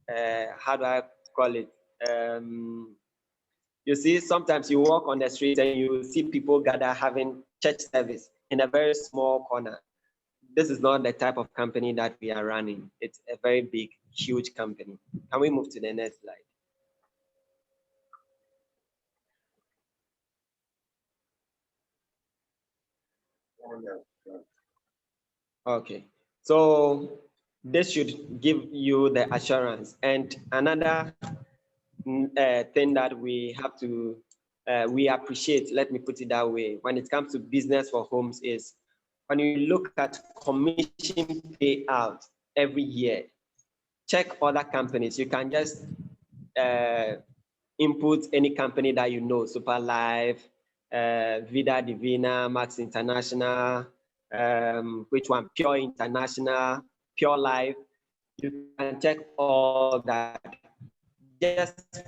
how do I call it? You see, sometimes you walk on the street and you see people gather having church service in a very small corner. This is not the type of company that we are running. It's a very big, huge company. Can we move to the next slide? Okay, so this should give you the assurance. And another thing that we have to, we appreciate, let me put it that way, when it comes to business for homes is when you look at commission payout every year, check other companies. You can just input any company that you know, Super Life, Vida Divina, Max International, which one, Pure International, Pure Life. You can check all that. Just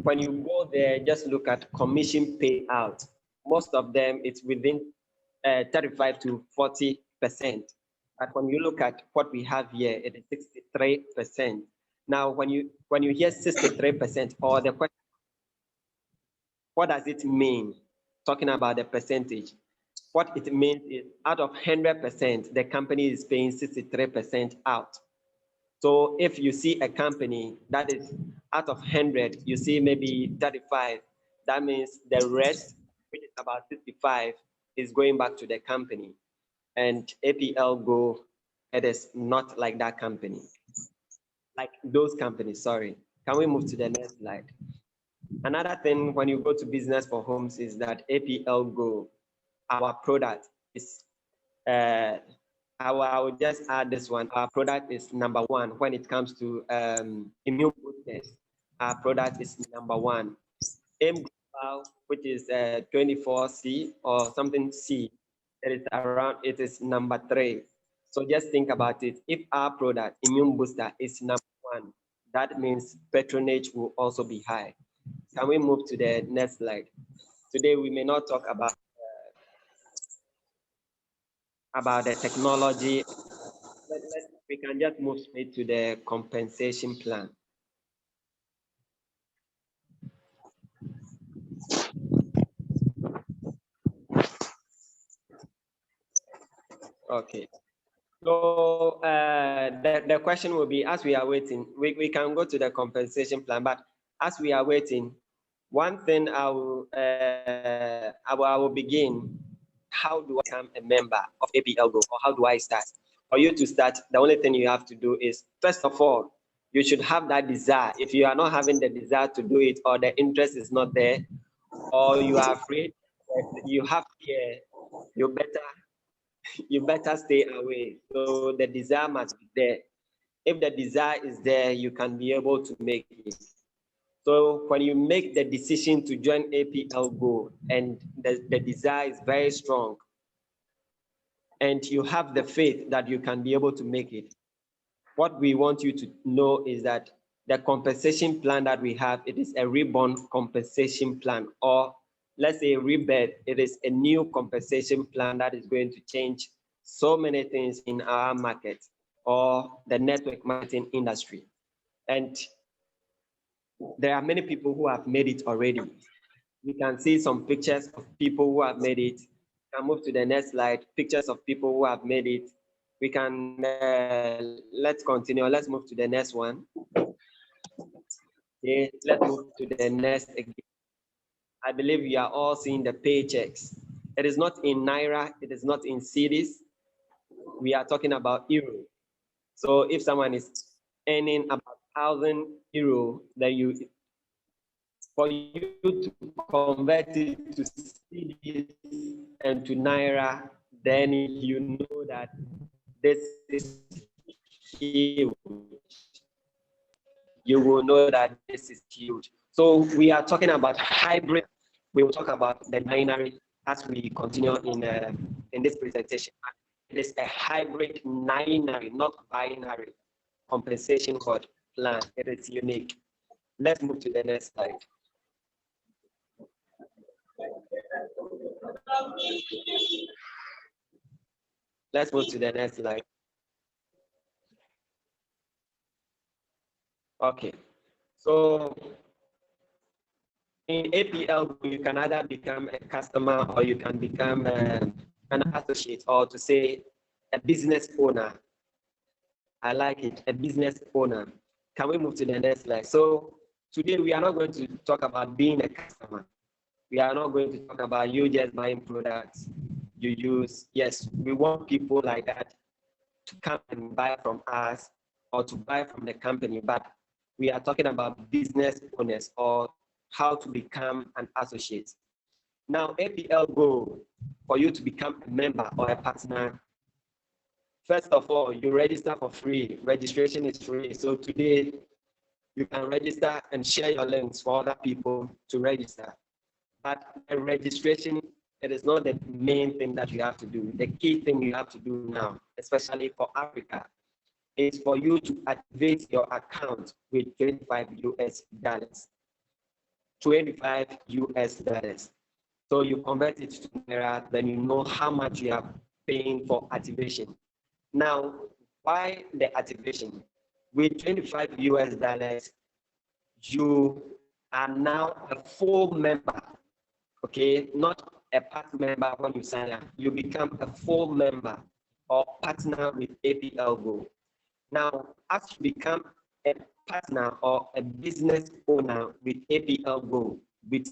when you go there, just look at commission payout. Most of them, it's within 35 to 40%. But when you look at what we have here, it is 63%. Now, when you hear 63%, or the question, what does it mean? Talking about the percentage, what it means is out of 100%, the company is paying 63% out. So if you see a company that is out of 100, you see maybe 35, that means the rest, which is about 65, is going back to the company. And APL Go, it is not like that company, like those companies, sorry. Can we move to the next slide? Another thing when you go to business for homes is that APL Go, our product is, I will just add this one. Our product is number one when it comes to immune boosters. Our product is number one. AIM Global, which is 24C or something C, it is number 3. So just think about it. If our product, immune booster, is number 1, that means patronage will also be high. Can we move to the next slide? Today we may not talk about the technology. We can just move straight to the compensation plan. Okay. So the question will be, as we are waiting, we can go to the compensation plan, but as we are waiting, one thing I will begin. How do I become a member of APL Go, or how do I start? For you to start, the only thing you have to do is, first of all, you should have that desire. If you are not having the desire to do it, or the interest is not there, or you are afraid, you have fear, you better stay away. So the desire must be there. If the desire is there, you can be able to make it. So when you make the decision to join APL Go and the desire is very strong, and you have the faith that you can be able to make it, what we want you to know is that the compensation plan that we have, it is a reborn compensation plan, or let's say rebirth. It is a new compensation plan that is going to change so many things in our market or the network marketing industry. And there are many people who have made it already. We can see some pictures of people who have made it. We can move to the next slide, pictures of people who have made it. We can, let's continue. Let's move to the next one. Okay, let's move to the next again. I believe you are all seeing the paychecks. It is not in Naira, it is not in cedis. We are talking about euro. So if someone is earning about 1,000 euro, then for you to convert it to cedis and to Naira, then you know that this is huge. You will know that this is huge. So we are talking about hybrid. We will talk about the binary as we continue in this presentation. It is a hybrid binary, not binary compensation code plan. It is unique. Let's move to the next slide. Let's move to the next slide. Okay. So in APL, you can either become a customer or you can become an associate, or to say a business owner. I like it, a business owner. Can we move to the next slide? So today we are not going to talk about being a customer. We are not going to talk about you just buying products you use. Yes, we want people like that to come and buy from us or to buy from the company, but we are talking about business owners or how to become an associate. Now, APL goal for you to become a member or a partner. First of all, you register for free. Registration is free. So today you can register and share your links for other people to register. But a registration, it is not the main thing that you have to do. The key thing you have to do now, especially for Africa, is for you to activate your account with 25 US dollars. 25 US dollars. So you convert it to Naira, then you know how much you are paying for activation. Now, why the activation? With 25 US dollars, you are now a full member, okay? Not a part member when you sign up. You become a full member or partner with APL Go. Now, as you become a partner or a business owner with APL Go, with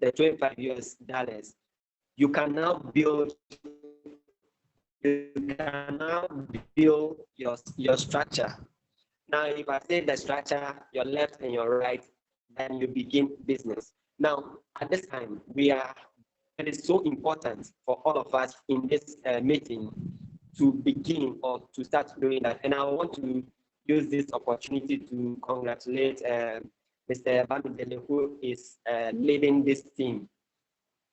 the 25 US dollars, you can now build your structure. Now, if I say the structure, your left and your right, then you begin business. Now, at this time, it is so important for all of us in this meeting to begin or to start doing that. And I want to use this opportunity to congratulate Mr. Bamidele, who is leading this team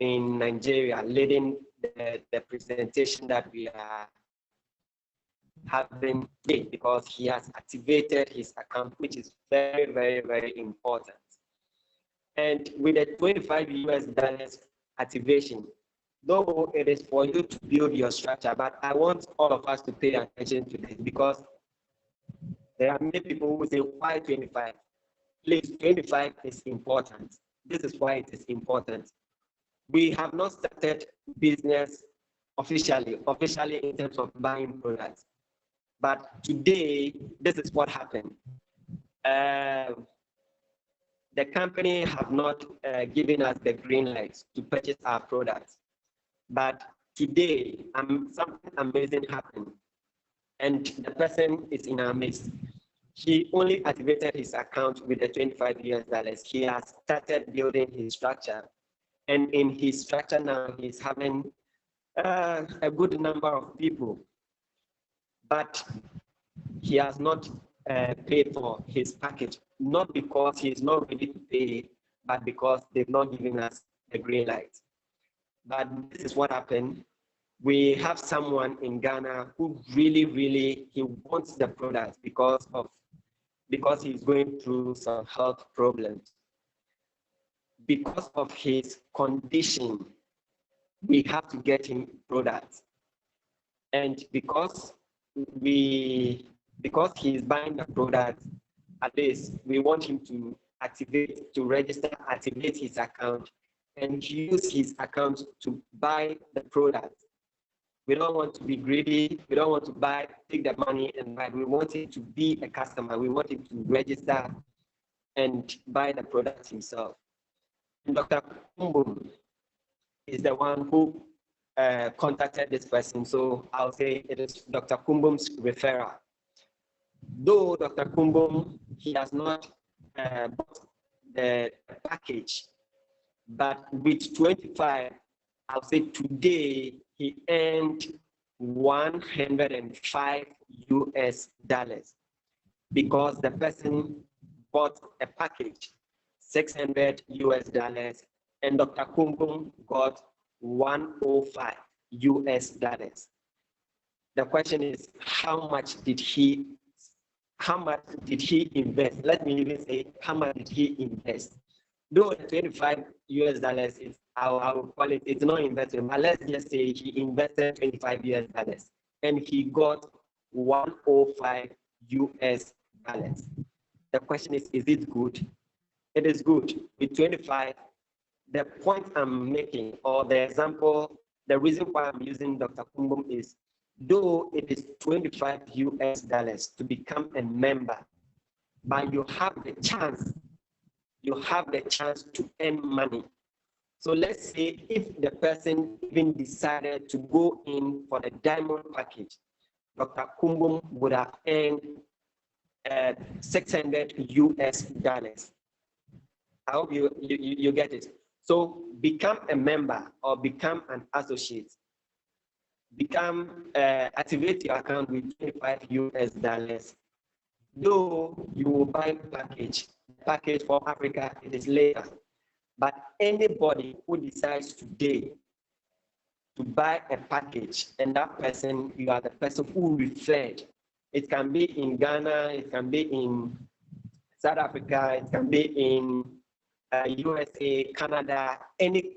in Nigeria, leading the presentation that we are having today, because he has activated his account, which is very, very, very important. And with the 25 US dollars activation, though it is for you to build your structure, but I want all of us to pay attention to this, because there are many people who say, why 25? Please, 25 is important. This is why it is important. We have not started business officially in terms of buying products. But today, this is what happened. The company have not given us the green light to purchase our products. But today, something amazing happened. And the person is in our midst. He only activated his account with the 25 US dollars. He has started building his structure. And in his structure now, he's having a good number of people. But he has not paid for his package, not because he's not ready to pay, but because they've not given us the green light. But this is what happened. We have someone in Ghana who really, he wants the product because he's going through some health problems. Because of his condition, we have to get him products. And because he's buying the product, at least we want him to activate his account and use his account to buy the product. We don't want to be greedy. We don't want to take the money and buy. We want him to be a customer. We want him to register and buy the product himself. And Dr. Kumbum is the one who contacted this person. So I'll say it is Dr. Kumbum's referral. Though Dr. Kumbum, he has not bought the package, but with 25, I'll say today he earned 105 US dollars because the person bought a package, 600 US dollars, and Dr. Kumbum got 105 US dollars. The question is, how much did he invest? Let me even say, how much did he invest? Though the 25 US dollars is, I will call it, it's not investment, but let's just say he invested 25 US dollars and he got 105 US dollars. The question is it good? It is good. With 25, the point I'm making, or the example, the reason why I'm using Dr. Kumbum is, though it is $25 to become a member, but you have the chance to earn money. So let's say if the person even decided to go in for the diamond package, Dr. Kumbum would have earned $600. I hope you get it. So become a member or become an associate. Activate your account with $25. Though you will buy package for Africa, it is later. But anybody who decides today to buy a package, and that person, you are the person who referred. It can be in Ghana, it can be in South Africa, it can be in USA, Canada, any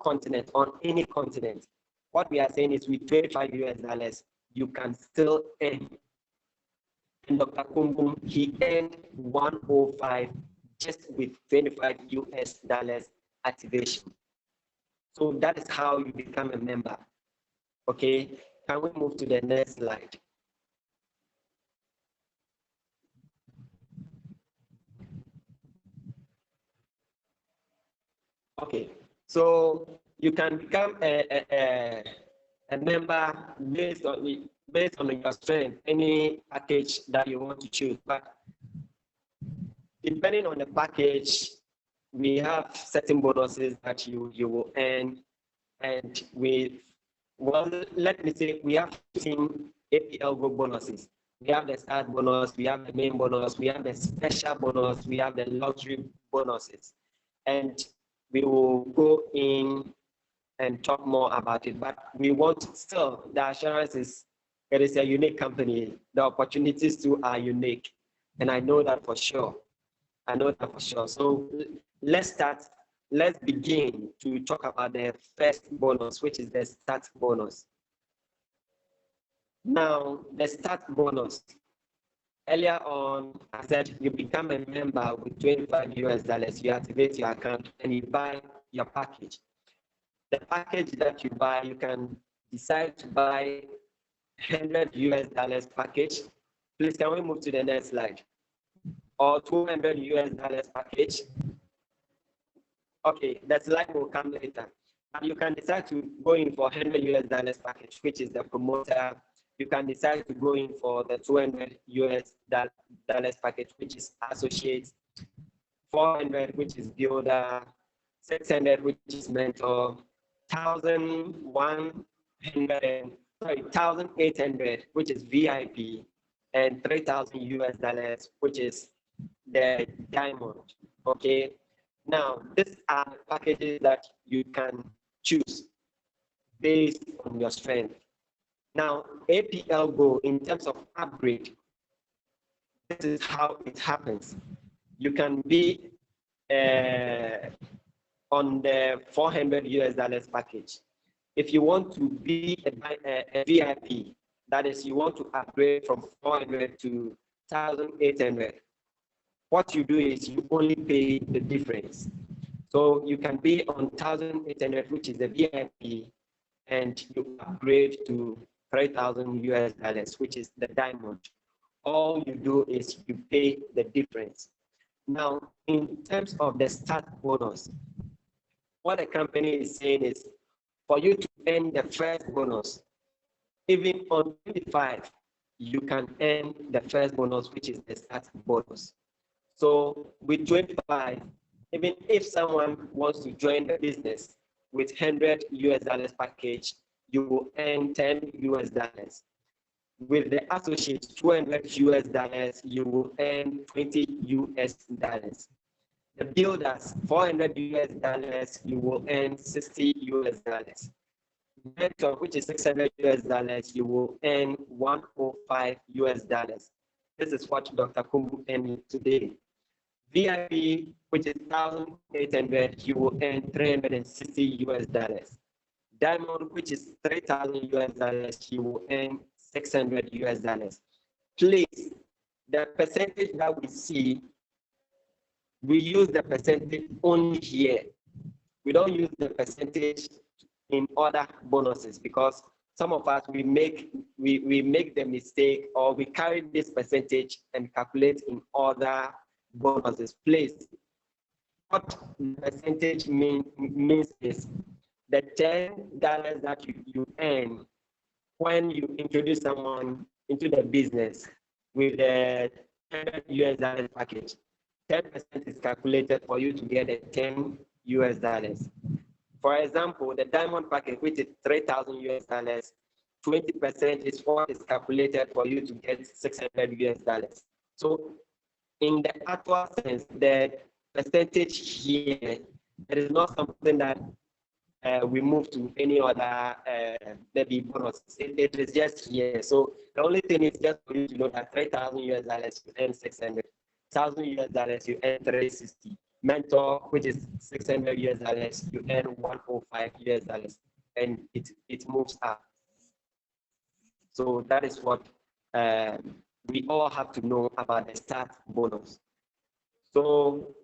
continent, on any continent. What we are saying is with $25, you can still earn. And Dr. Kumbum, he earned 105 just with $25 activation. So that is how you become a member. Okay, can we move to the next slide? Okay, so you can become a member based on your strength, any package that you want to choose. But depending on the package, we have certain bonuses that you will earn, and let me say we have 15 APL Go bonuses. We have the start bonus, we have the main bonus, we have the special bonus, we have the luxury bonuses, and we will go in and talk more about it. But we want still, the assurance is it is a unique company. The opportunities too are unique, and I know that for sure. I know that for sure. So let's begin to talk about the first bonus, which is the start bonus. Now, the start bonus. Earlier on, I said you become a member with $25. You activate your account and you buy your package. The package that you buy, you can decide to buy $100 package. Please, can we move to the next slide? Or $200 package. Okay, the slide will come later. But you can decide to go in for $100 package, which is the promoter. You can decide to go in for the $200 package, which is associate, 400, which is builder, 600, which is mentor, 1,800, which is VIP, and $3,000, which is the diamond. Okay. Now, these are the packages that you can choose based on your strength. Now, APL Go, in terms of upgrade, this is how it happens. You can be on the $400 package. If you want to be a VIP, that is, you want to upgrade from 400 to 1,800, what you do is you only pay the difference. So you can be on 1,800, which is the VIP, and you upgrade to $3,000, which is the diamond. All you do is you pay the difference. Now, in terms of the start bonus, what the company is saying is for you to earn the first bonus, even on 25, you can earn the first bonus, which is the start bonus. So with 25, even if someone wants to join the business with $100 package, you will earn $10. With the associate $200, you will earn $20. The builders $400, you will earn $60. Mentor, which is $600, you will earn $105. This is what Dr. Kumbu earned today. VIP, which is 1,800, you will earn $360. Diamond, which is $3,000, you will earn $600. Please, the percentage that we see, we use the percentage only here. We don't use the percentage in other bonuses, because some of us, we make the mistake, or we carry this percentage and calculate in other bonuses. Please, what the percentage means is the $10 that you earn when you introduce someone into the business with the $100 package. 10% is calculated for you to get the $10. For example, the diamond package, which is $3,000, 20% is what is calculated for you to get $600. So in the actual sense, the percentage here, there is not something that we move to any other maybe bonus. It is just here. So the only thing is just for you to know that $3,000 you earn 600, $1,000 you earn 360. Mentor, which is $600 you earn $105, and it moves up. So that is what we all have to know about the start bonus. So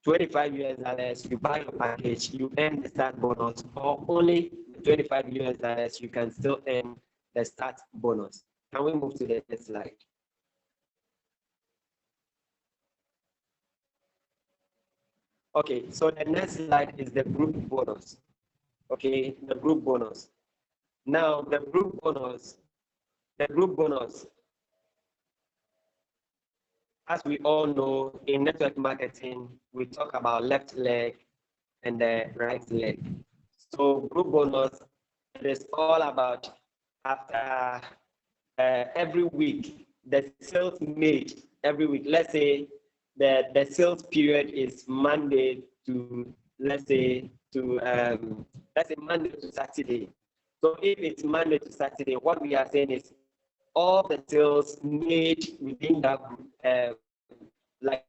$25 you buy your package, you earn the start bonus, or only $25 you can still earn the start bonus. Can we move to the next slide? Okay, so the next slide is the group bonus. Okay, the group bonus. Now the group bonus, as we all know, in network marketing, we talk about left leg and the right leg. So group bonus, it is all about after every week, the sales made every week. Let's say the sales period is Monday to, let's say Monday to Saturday. So if it's Monday to Saturday, what we are saying is all the sales made within that group, like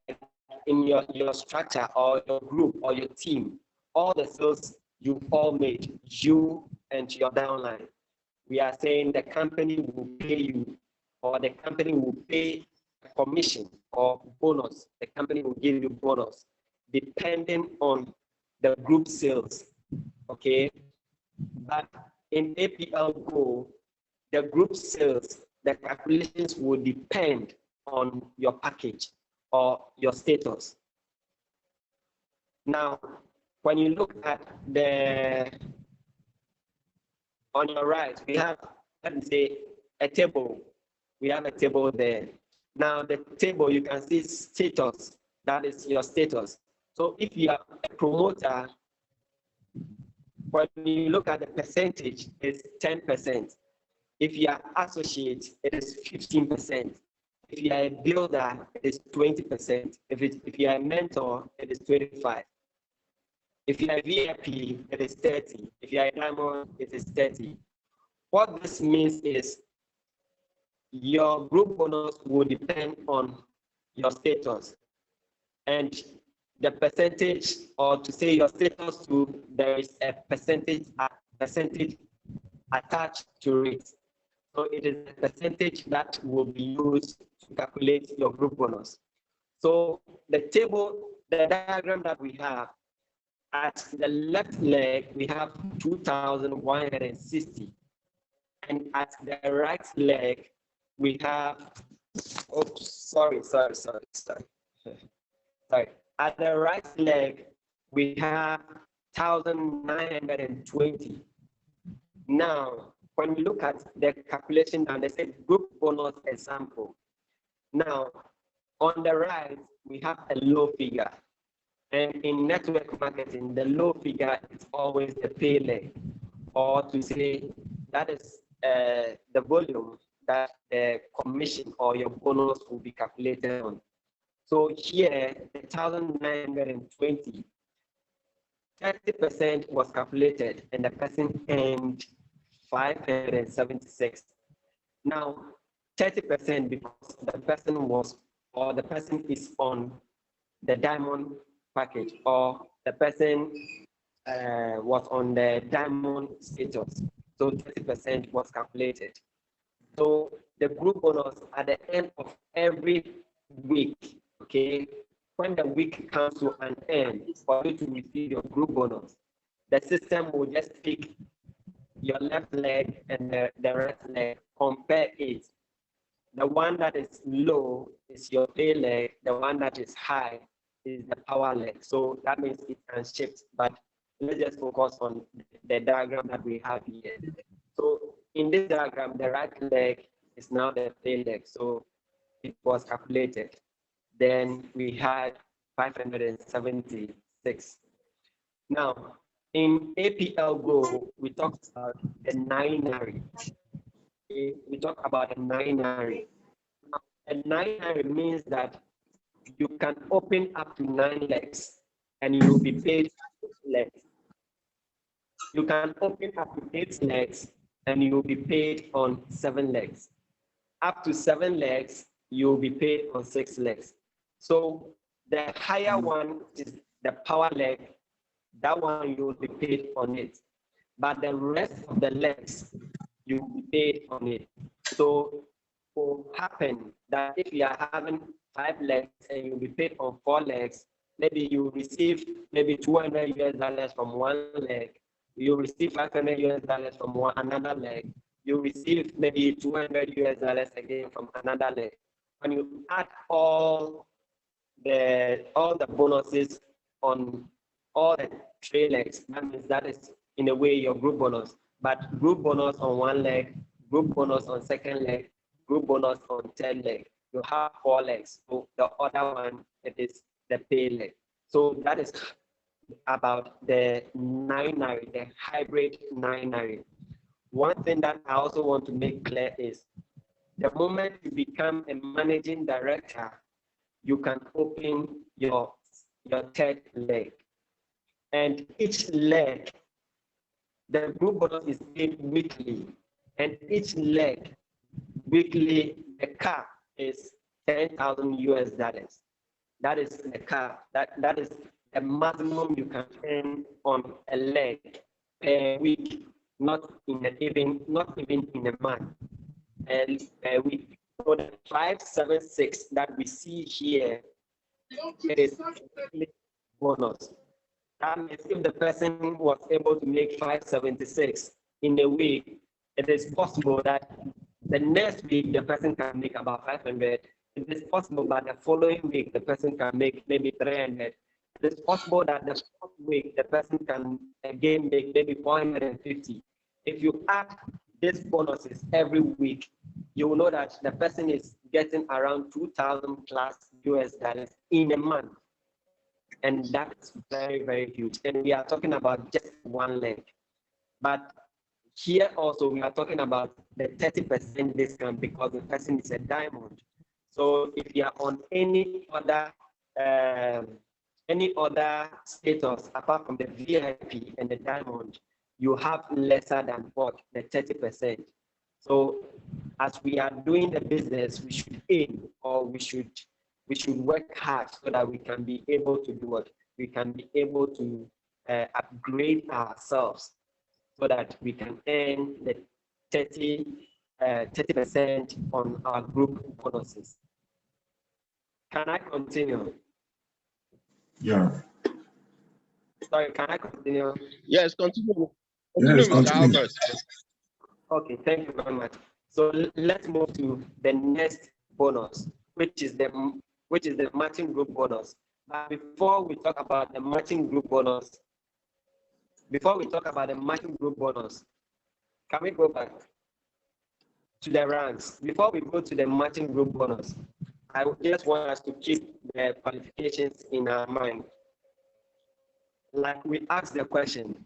in your structure or your group or your team, all the sales you all made, you and your downline. We are saying the company will pay you, or the company will pay a commission or bonus. The company will give you bonus depending on the group sales. Okay, but in APL Go, the group sales, the calculations will depend on your package or your status. Now, when you look at on your right, we have, let me say, a table. We have a table there. Now, the table, you can see status. That is your status. So if you are a promoter, when you look at the percentage, it's 10%. If you are associate, it is 15%. If you are a builder, it is 20%. If you are a mentor, it is 25%. If you are a VIP, it is 30%. If you are a diamond, it is 30%. What this means is your group bonus will depend on your status, and the percentage, or to say your status to, there is a percentage attached to it. So it is a percentage that will be used to calculate your group bonus. So the table, the diagram that we have, at the left leg, we have 2,160. And at the right leg, we have, sorry. At the right leg, we have 1,920. Now, when we look at the calculation, and they say group bonus example. Now, on the right, we have a low figure. And in network marketing, the low figure is always the pay leg, or to say that is the volume that the commission or your bonus will be calculated on. So here, the 1,920, 30% was calculated, and the person earned 576. Now, 30% because the person was, or the person is on the diamond package, or the person was on the diamond status. So 30% was calculated. So the group bonus at the end of every week, okay, when the week comes to an end for you to receive your group bonus, the system will just pick your left leg and the right leg, compare it. The one that is low is your pay leg, the one that is high is the power leg. So that means it can shift, but let's just focus on the diagram that we have here. So in this diagram, the right leg is now the pay leg. So it was calculated. Then we had 576. Now, in APL Go, we talked about the ninary. Okay? We talk about the ninary. Now, a ninary means that you can open up to 9 legs and you'll be paid 6 legs. You can open up to 8 legs and you'll be paid on 7 legs. Up to 7 legs, you'll be paid on 6 legs. So the higher one is the power leg. That one you will be paid on it. But the rest of the legs, you will be paid on it. So it will happen that if you are having 5 legs and you'll be paid on 4 legs, maybe you receive maybe $200 from one leg, you receive $500 from another leg, you receive maybe $200 again from another leg. When you add all the bonuses on all the 3 legs, that means that is in a way your group bonus. But group bonus on one leg, group bonus on second leg, group bonus on third leg. You have 4 legs. So the other one, it is the pay leg. So that is about the ninary, the hybrid ninary. One thing that I also want to make clear is the moment you become a managing director, you can open your third leg. And each leg, the group bonus is paid weekly. And each leg, weekly, the cap is 10,000 US dollars. That is the cap. That is the maximum you can earn on a leg per week, not even in a month. And per week. So the 576 that we see here, it is bonus. That means if the person was able to make 576 in a week, it is possible that the next week the person can make about 500. It is possible that the following week the person can make maybe 300. It is possible that the fourth week the person can again make maybe 450. If you add these bonuses every week, you will know that the person is getting around 2,000 plus US dollars in a month. And that's very, very huge. And we are talking about just one leg. But here also, we are talking about the 30% discount because the person is a diamond. So if you are on any other status apart from the VIP and the diamond, you have lesser than what? The 30%. So as we are doing the business, we should aim, or we should work hard so that we can be able to do what? We can be able to upgrade ourselves so that we can earn the 30% on our group bonuses. Can I continue? Yeah. Sorry, can I continue? Yes, continue. Yes, continue. Okay, thank you very much. So let's move to the next bonus, which is the matching group bonus. But before we talk about the matching group bonus, can we go back to the ranks? Before we go to the matching group bonus, I just want us to keep the qualifications in our mind. Like we asked the question,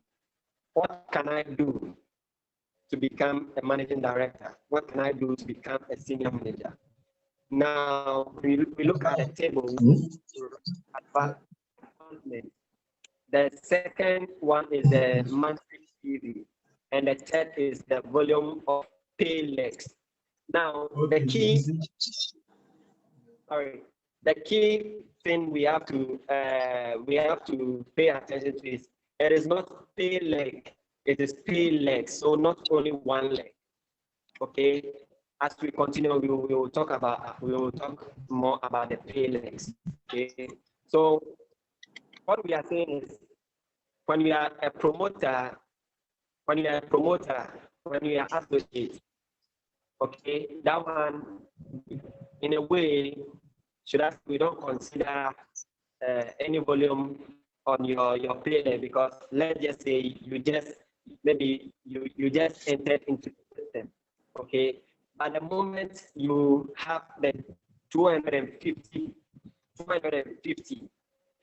what can I do to become a managing director? What can I do to become a senior manager? Now, we look at the table. The second one is the monthly TV, and the third is the volume of pay legs. Now, the key thing we have to pay attention to is it is not pay leg, it is pay legs. So not only one leg. Okay. as we continue, we will talk more about the pay legs. Okay, so what we are saying is, when you are a promoter, when you are associate, okay, that one, in a way, we don't consider any volume on your pay leg, because let's just say you just entered into the system, okay, but the moment you have the 250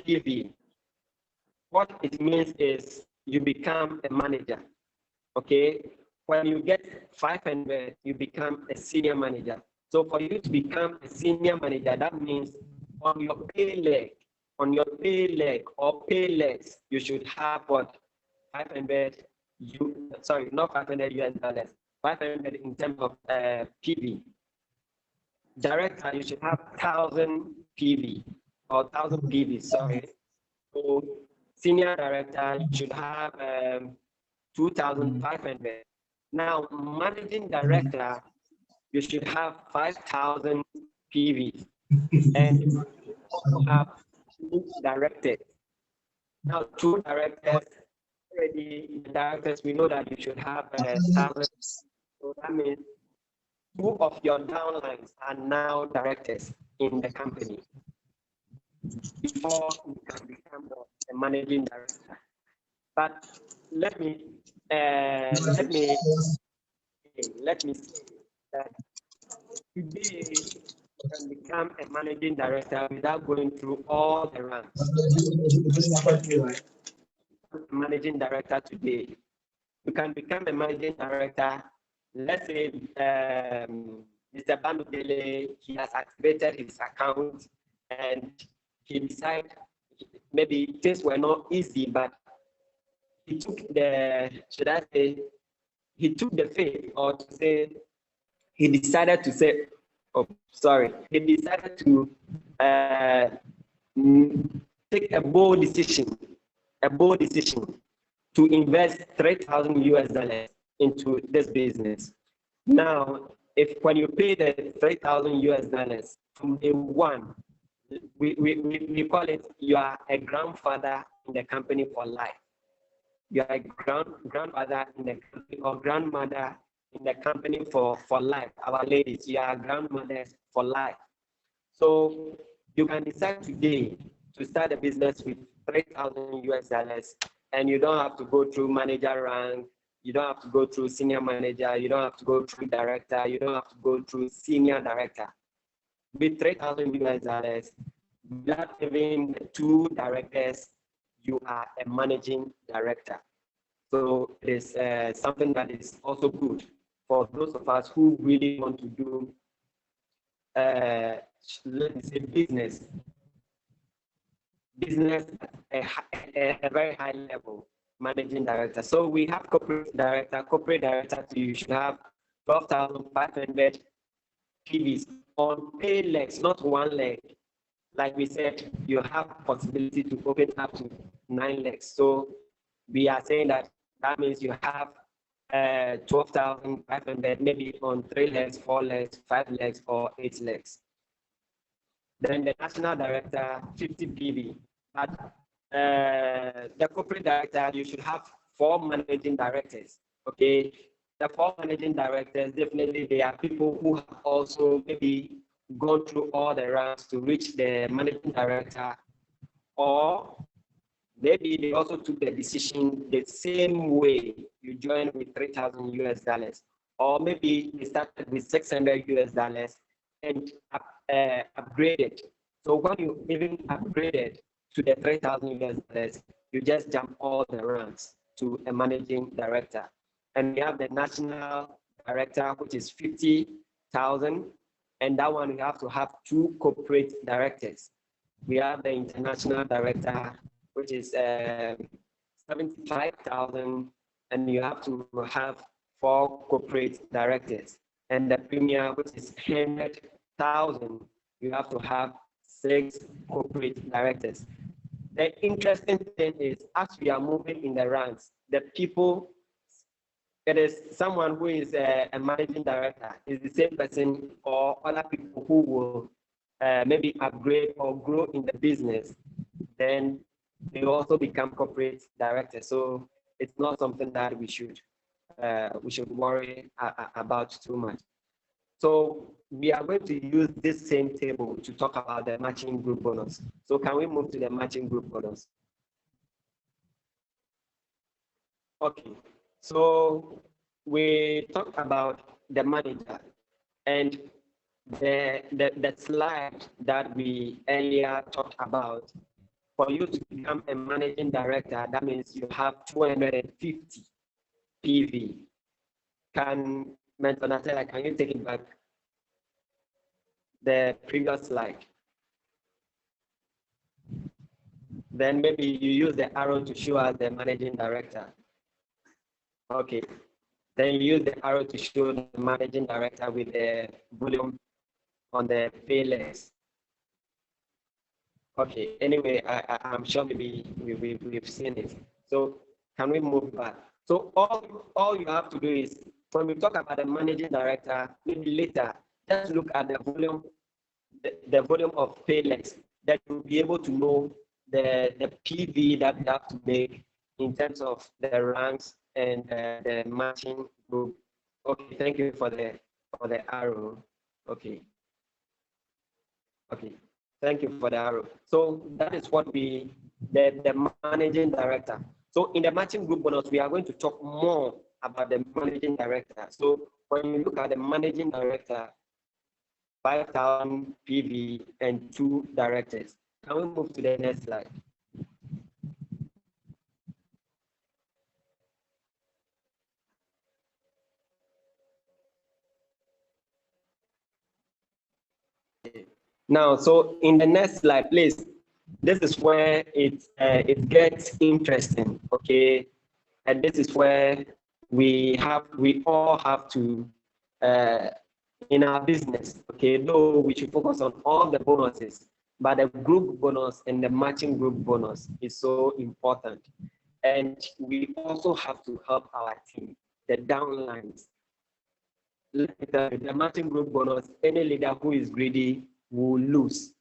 PV, what it means is you become a manager, okay? When you get 500, you become a senior manager. So for you to become a senior manager, that means on your pay leg or pay legs, you should have what? 500, not 500 US dollars, 500 in terms of PV. Director, you should have 1,000 PV or 1,000 PV, sorry. So senior director, you should have 2,500. Now, managing director, you should have 5,000 PV, and you also have 2 directors. Now, 2 directors, already directors, we know that you should have 1,000. So that means 2 of your downlines are now directors in the company before you can become a managing director. But let me say that today you can become a managing director without going through all the ranks. Managing director today, you can become a managing director. Let's say Mr. Bamidele, he has activated his account and he decided, maybe things were not easy, but he took the, he took the faith, or to say, he decided to say, he decided to take a bold decision to invest 3,000 US dollars into this business. Now, when you pay the 3,000 US dollars from day one, we call it, you are a grandfather in the company for life. You are a grandfather in the company, or grandmother in the company for life. Our ladies, you are grandmothers for life. So you can decide today to start a business with 3,000 US dollars, and you don't have to go through manager rank, you don't have to go through senior manager, you don't have to go through director, you don't have to go through senior director. With 3,000 US dollars, without even 2 directors, you are a managing director. So it is something that is also good for those of us who really want to do, let me say, business at a very high level, managing director. So we have corporate director, you should have 12,500 PVs on pay legs, not one leg. Like we said, you have possibility to open up to 9 legs. So we are saying that means you have 12,500, maybe on 3 legs, 4 legs, 5 legs, or 8 legs. Then the national director, 50 PV. But the corporate director, you should have 4 managing directors. Okay, the 4 managing directors, definitely they are people who have also maybe gone through all the ranks to reach the managing director, or maybe they also took the decision the same way you joined with 3,000 US dollars, or maybe they started with 600 US dollars and upgraded. So when you even upgraded to the 3,000 US dollars, you just jump all the ranks to a managing director. And we have the national director, which is 50,000, and that one we have to have 2 corporate directors. We have the international director, which is 75,000, and you have to have 4 corporate directors. And the premier, which is 100,000, you have to have 6 corporate directors. The interesting thing is, as we are moving in the ranks, the people it is someone who is a managing director, is the same person or other people who will maybe upgrade or grow in the business, then they also become corporate directors. So it's not something that we should worry about too much. So we are going to use this same table to talk about the matching group bonus. So can we move to the matching group bonus? Okay, so we talked about the manager, and the slide that we earlier talked about, for you to become a managing director, that means you have 250 PV. Can Mentor Natella, can you take it back? The previous slide. Then maybe you use the arrow to show us the managing director. Okay. Then you use the arrow to show the managing director with the volume on the APLause. Okay, anyway, I'm sure maybe we've seen it. So can we move back? So all you have to do is, when we talk about the managing director, maybe later, just look at the volume, the volume of APLause, that you'll be able to know the PV that we have to make in terms of the ranks and the matching group. Okay, thank you for the arrow. Okay. Okay, thank you for the arrow. So that is what the managing director. So in the matching group bonus, we are going to talk more about the managing director. So when you look at the managing director, 5,000 PV and 2 directors. Can we move to the next slide? Now, so in the next slide, please, this is where it gets interesting, okay? And this is where we all have to, in our business, okay, though we should focus on all the bonuses, but the group bonus and the matching group bonus is so important. And we also have to help our team, the downlines. The matching group bonus, any leader who is greedy will lose.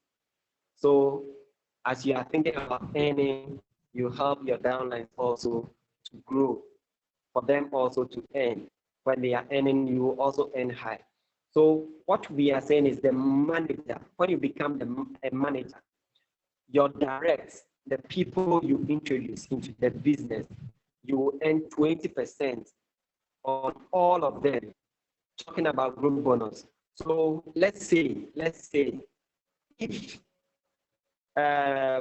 So as you are thinking about earning, you help your downlines also to grow, for them also to earn. When they are earning, you will also earn high. So what we are saying is the manager, when you become a manager, your directs, the people you introduce into the business, you will earn 20% on all of them, talking about group bonus. So let's say if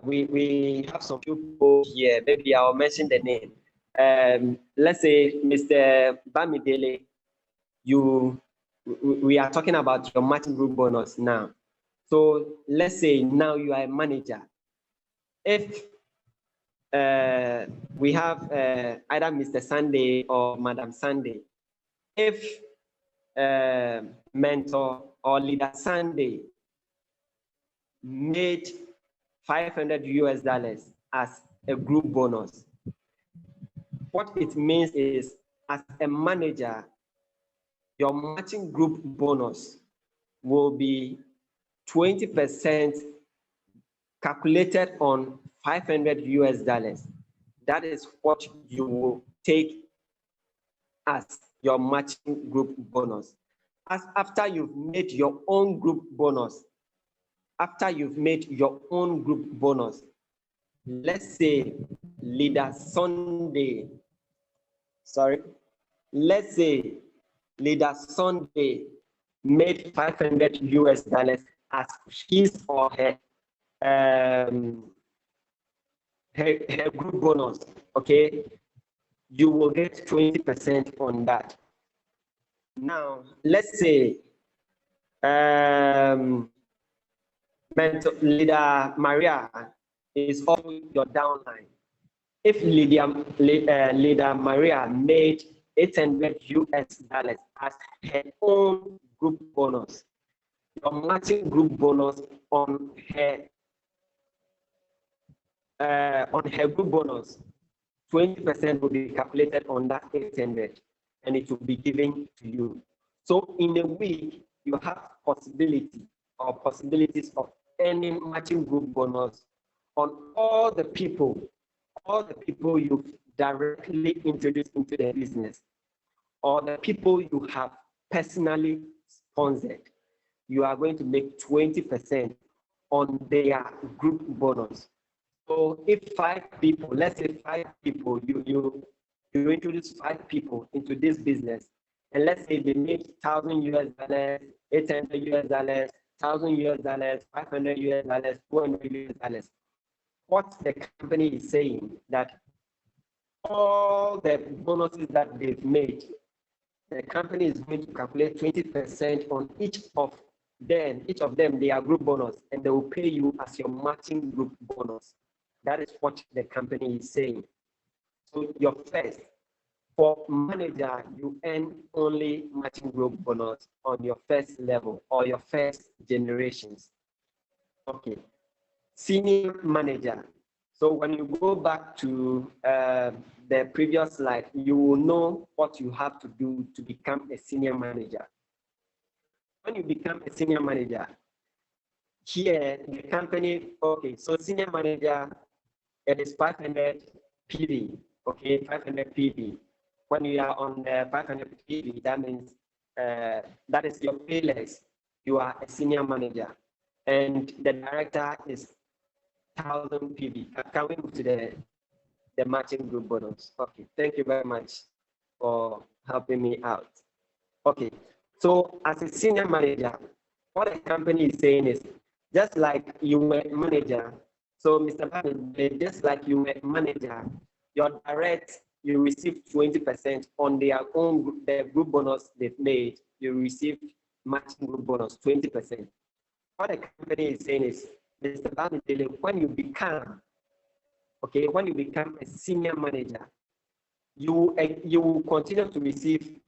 we have some people here, maybe I'll mention the name. Let's say Mr. Bamidele, we are talking about your matching group bonus now. So let's say now you are a manager. If we have either Mr. Sunday or Madam Sunday, if mentor or leader Sunday made $500 as a group bonus, what it means is, as a manager, your matching group bonus will be 20% calculated on $500. That is what you will take as your matching group bonus. As after you've made your own group bonus, let's say leader Sunday, let's say leader Sunday made $500 as his or her her group bonus, okay? You will get 20% on that. Now, let's say leader Maria is also your downline. If leader Maria made $800 as her own group bonus, your matching group bonus on her group bonus, 20% will be calculated on that 800. and it will be given to you. So in a week, you have possibility or possibilities of earning matching group bonus on all the people you've directly introduced into the business, or the people you have personally sponsored. You are going to make 20% on their group bonus. So if 5 people, let's say 5 people, you introduce 5 people into this business, and let's say they make $1,000 US, $800 US, $1,000 US, $500 US, $200 US. What the company is saying that all the bonuses that they've made, the company is going to calculate 20% on each of them, their group bonus, and they will pay you as your matching group bonus. That is what the company is saying. So your first, for manager, you earn only matching group bonus on your first level or your first generations. Okay. Senior manager. So when you go back to the previous slide, you will know what you have to do to become a senior manager. When you become a senior manager, here the company, okay, so senior manager, it is 500 PV, okay, 500 PV. When you are on the 500 PV, that means that is your pay list. You are a senior manager, and the director is 1,000 PV. Can we move to the matching group bonus? Okay, thank you very much for helping me out. Okay, so as a senior manager, what the company is saying is, just like you were manager, so Mr. Bamid, just like you were manager, your direct, you receive 20% on their own, the group bonus they've made, you receive matching group bonus, 20%. What the company is saying is, Mr. Bamid, when you become, okay, when you become a senior manager, you will continue to receive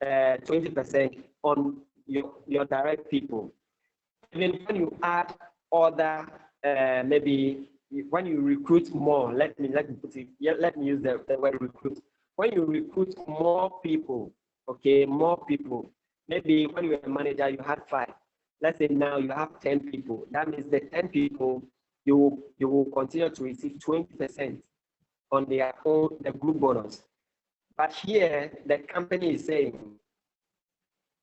20% on your direct people. Even when you add other, maybe when you recruit more, let me use the word recruit. When you recruit more people, okay, more people, maybe when you were a manager, you had 5. Let's say now you have 10 people. That means the 10 people, you will continue to receive 20% on their own, the group bonus. But here, the company is saying,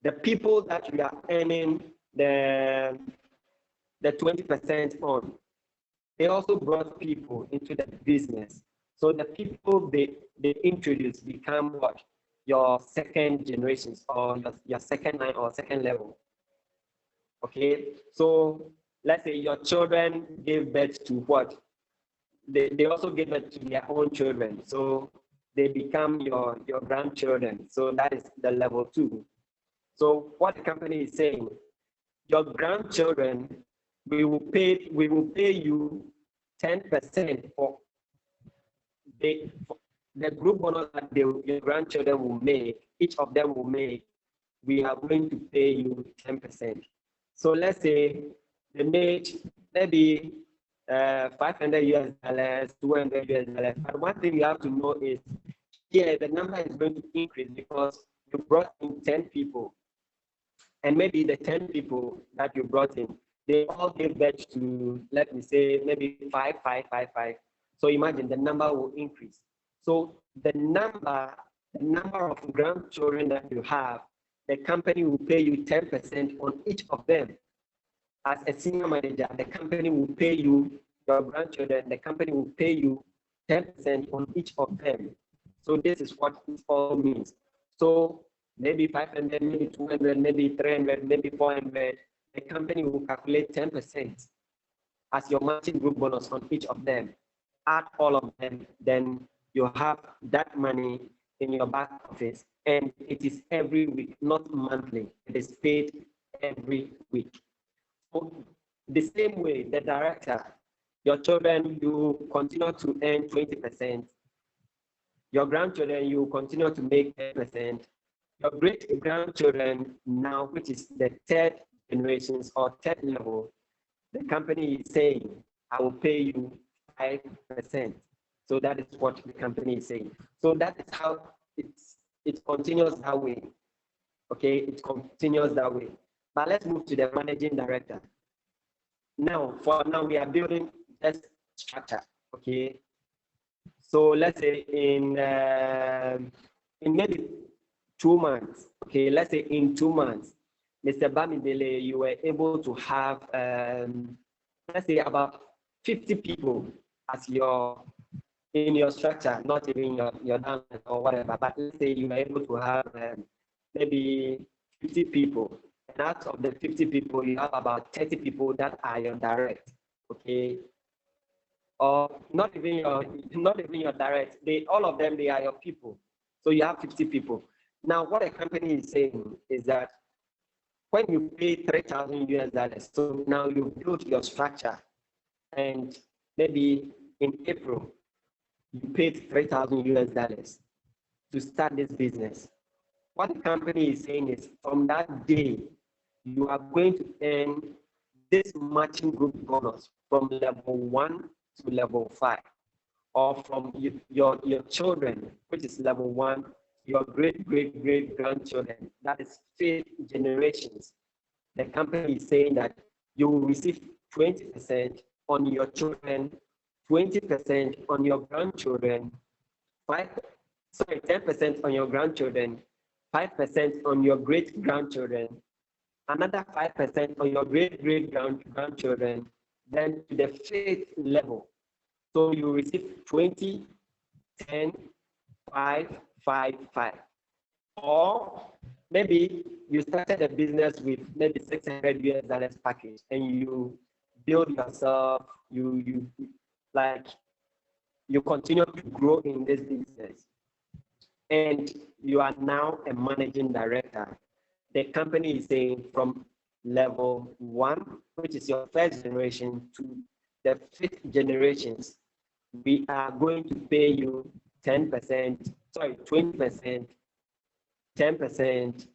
the people that we are earning the 20% on, they also brought people into the business. So the people they introduce become what? Your second generations, or your second line or second level. Okay, so let's say your children gave birth to what? They also give birth to their own children. So they become your grandchildren. So that is the level 2. So what the company is saying, your grandchildren, we will pay you 10% for the group bonus that your grandchildren will make, each of them will make, we are going to pay you 10%. So let's say they made maybe $500 US, $200 US. But one thing you have to know is, here the number is going to increase because you brought in 10 people. And maybe the 10 people that you brought in, they all gave birth to, let me say, maybe 5, 5, 5, 5. So imagine the number will increase. So the number of grandchildren that you have, the company will pay you 10% on each of them. As a senior manager, the company will pay you, your grandchildren, the company will pay you 10% on each of them. So this is what it all means. So maybe 500, maybe 200, maybe 300, maybe 400, the company will calculate 10% as your matching group bonus on each of them. Add all of them, then you have that money in your back office, and it is every week, not monthly. It is paid every week. So the same way, the director, your children, you continue to earn 20%. Your grandchildren, you continue to make 10%. Your great-grandchildren now, which is the 3rd generations or 3rd level, the company is saying, I will pay you 5%. So that is what the company is saying. So that is how it continues that way. Okay, it continues that way. But let's move to the managing director. Now, for now, we are building this structure. Okay, so let's say in maybe 2 months. Okay, let's say in 2 months, Mr. Bamidele, you were able to have let's say about 50 people as in your structure, not even your downline or whatever, but let's say you were able to have maybe 50 people. And out of the 50 people, you have about 30 people that are your direct, okay? Or not even your direct. All of them, they are your people. So you have 50 people. Now, what a company is saying is that when you pay $3,000, so now you build your structure, and maybe in April, you paid $3,000 to start this business. What the company is saying is from that day, you are going to earn this matching group bonus from level 1 to level 5, or from your children, which is level 1, your great grandchildren, that is 5th generations. The company is saying that you will receive 20% on your children, 20% on your grandchildren, 10% on your grandchildren, 5% on your great grandchildren, another 5% on your great grandchildren, then to the 5th level. So you receive 20, 10, 5, 5, 5. Or maybe you started a business with maybe $600 package, and you build yourself, you continue to grow in this business, and you are now a managing director. The company is saying from level 1, which is your 1st generation, to the 5th generations, we are going to pay you 20%, 10%, 5%,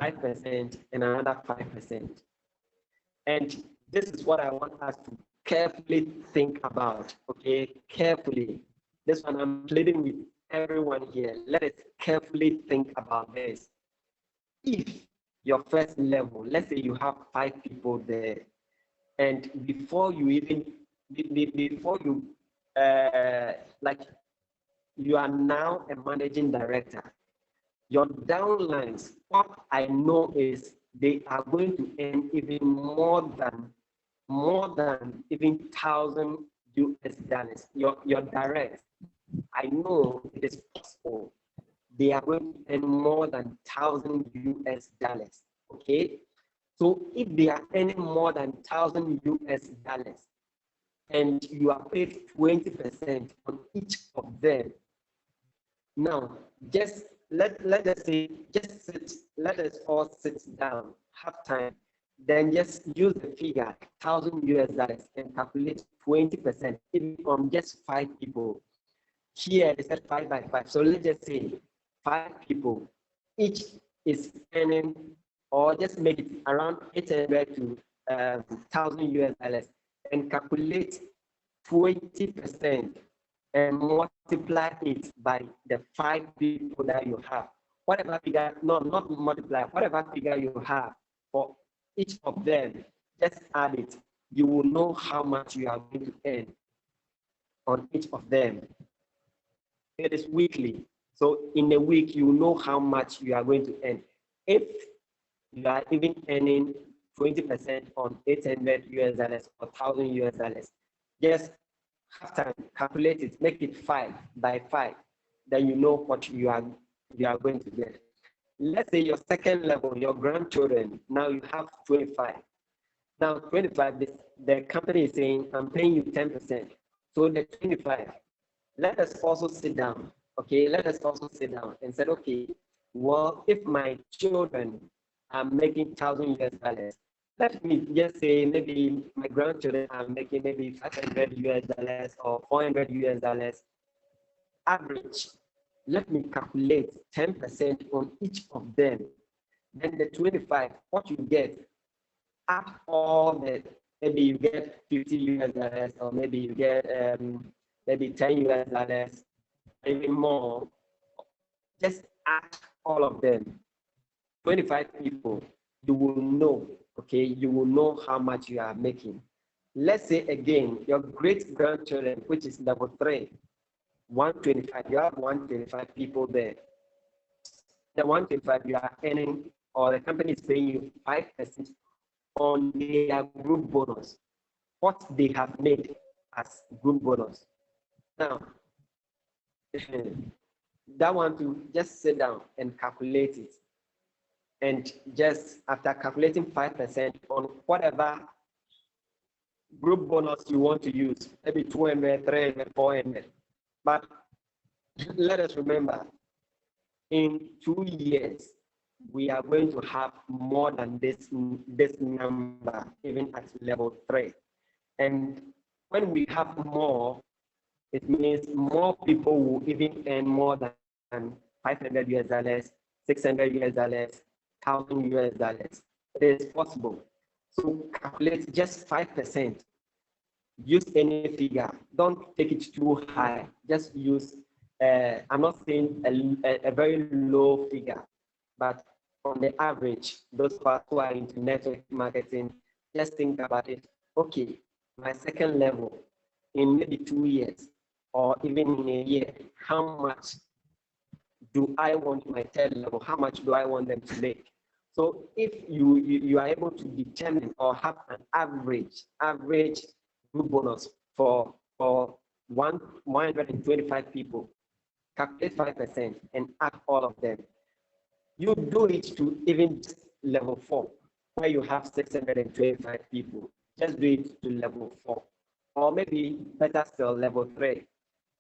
5%, and another 5%. And this is what I want us to carefully think about, okay? Carefully. This one I'm pleading with everyone here. Let us carefully think about this. If your 1st level, let's say you have 5 people there, and before you you are now a managing director, your downlines, what I know is they are going to earn even more than even $1,000. Your direct, I know it is possible. They are going to earn more than $1,000. Okay, so if they are earning more than $1,000 and you are paid 20% on each of them, now just let us all sit down, have time, then just use the figure $1,000 and calculate 20% on just 5 people. Here they said 5 by 5, so let's just say 5 people, each is earning, or just make it around 800 to $1,000, and calculate 20% and multiply it by the 5 people that you have. Whatever figure, no, not multiply, whatever figure you have for each of them, just add it. You will know how much you are going to earn on each of them. It is weekly. So in a week, you know how much you are going to earn. If you are even earning 20% on $800 or $1,000, just have time, calculate it, make it 5 by 5. Then you know what you are going to get. Let's say your 2nd level, your grandchildren, now you have 25. Now 25, the company is saying, I'm paying you 10%. So the 25, let us also sit down. Okay, let us also sit down and say, okay, well, if my children are making $1,000, let me just say maybe my grandchildren are making maybe $500 or $400 average. Let me calculate 10% on each of them. Then the 25, what you get, add all the, maybe you get $50, or maybe you get maybe $10, even more. just add all of them. 25 people, you will know, okay, you will know how much you are making. Let's say again, your great grandchildren, which is level 3, 125, you have 125 people there. The 125 you are earning, or the company is paying you 5% on their group bonus, what they have made as group bonus. Now, that one to just sit down and calculate it. And just after calculating 5% on whatever group bonus you want to use, maybe 200, 300, 400. But let us remember, in 2 years, we are going to have more than this number, even at level 3. And when we have more, it means more people will even earn more than 500 US dollars, 600 US dollars, 1,000 US dollars. It is possible. So calculate just 5%. Use any figure. Don't take it too high. Just use, I'm not saying a very low figure, but on the average, those who are into network marketing, just think about it. Okay, my second level in maybe 2 years or even in a year, how much do I want my third level? How much do I want them to make? So if you are able to determine or have an average group bonus for 125 people, calculate 5% and add all of them. You do it to even level 4, where you have 625 people. Just do it to level 4, or maybe better still, level 3.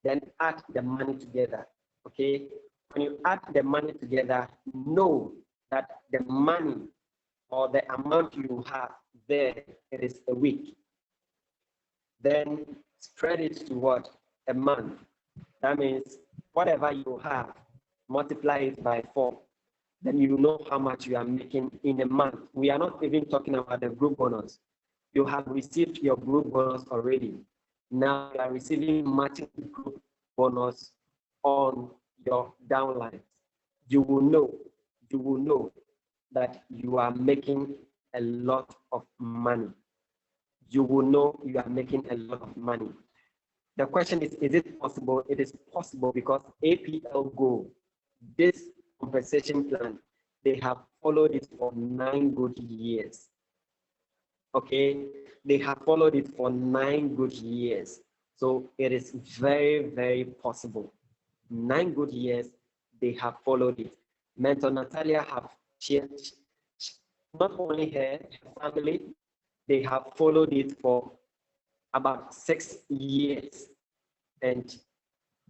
Then add the money together. Okay, when you add the money together, know that the money or the amount you have there, it is a week. Then spread it to what? A month. That means whatever you have, multiply it by 4. Then you know how much you are making in a month. We are not even talking about the group bonus. You have received your group bonus already. Now you are receiving matching group bonus on your downline. You will know that you are making a lot of money. You will know you are making a lot of money. The question is it possible? It is possible because APL Go, this compensation plan, they have followed it for 9 good years. Okay, they have followed it for 9 good years. So it is very, very possible. 9 good years, they have followed it. Mentor Natalia have changed, not only her family, they have followed it for about 6 years, and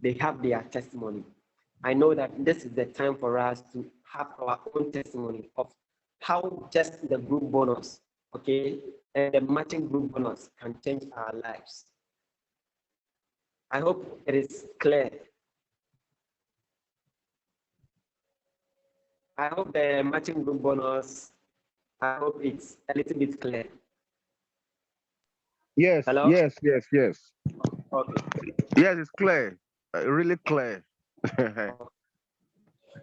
they have their testimony. I know that this is the time for us to have our own testimony of how just the group bonus, okay, and the matching group bonus can change our lives. I hope it is clear. I hope the matching group bonus, I hope it's a little bit clear. Yes, hello? yes. Okay. Yes, it's clear, really clear.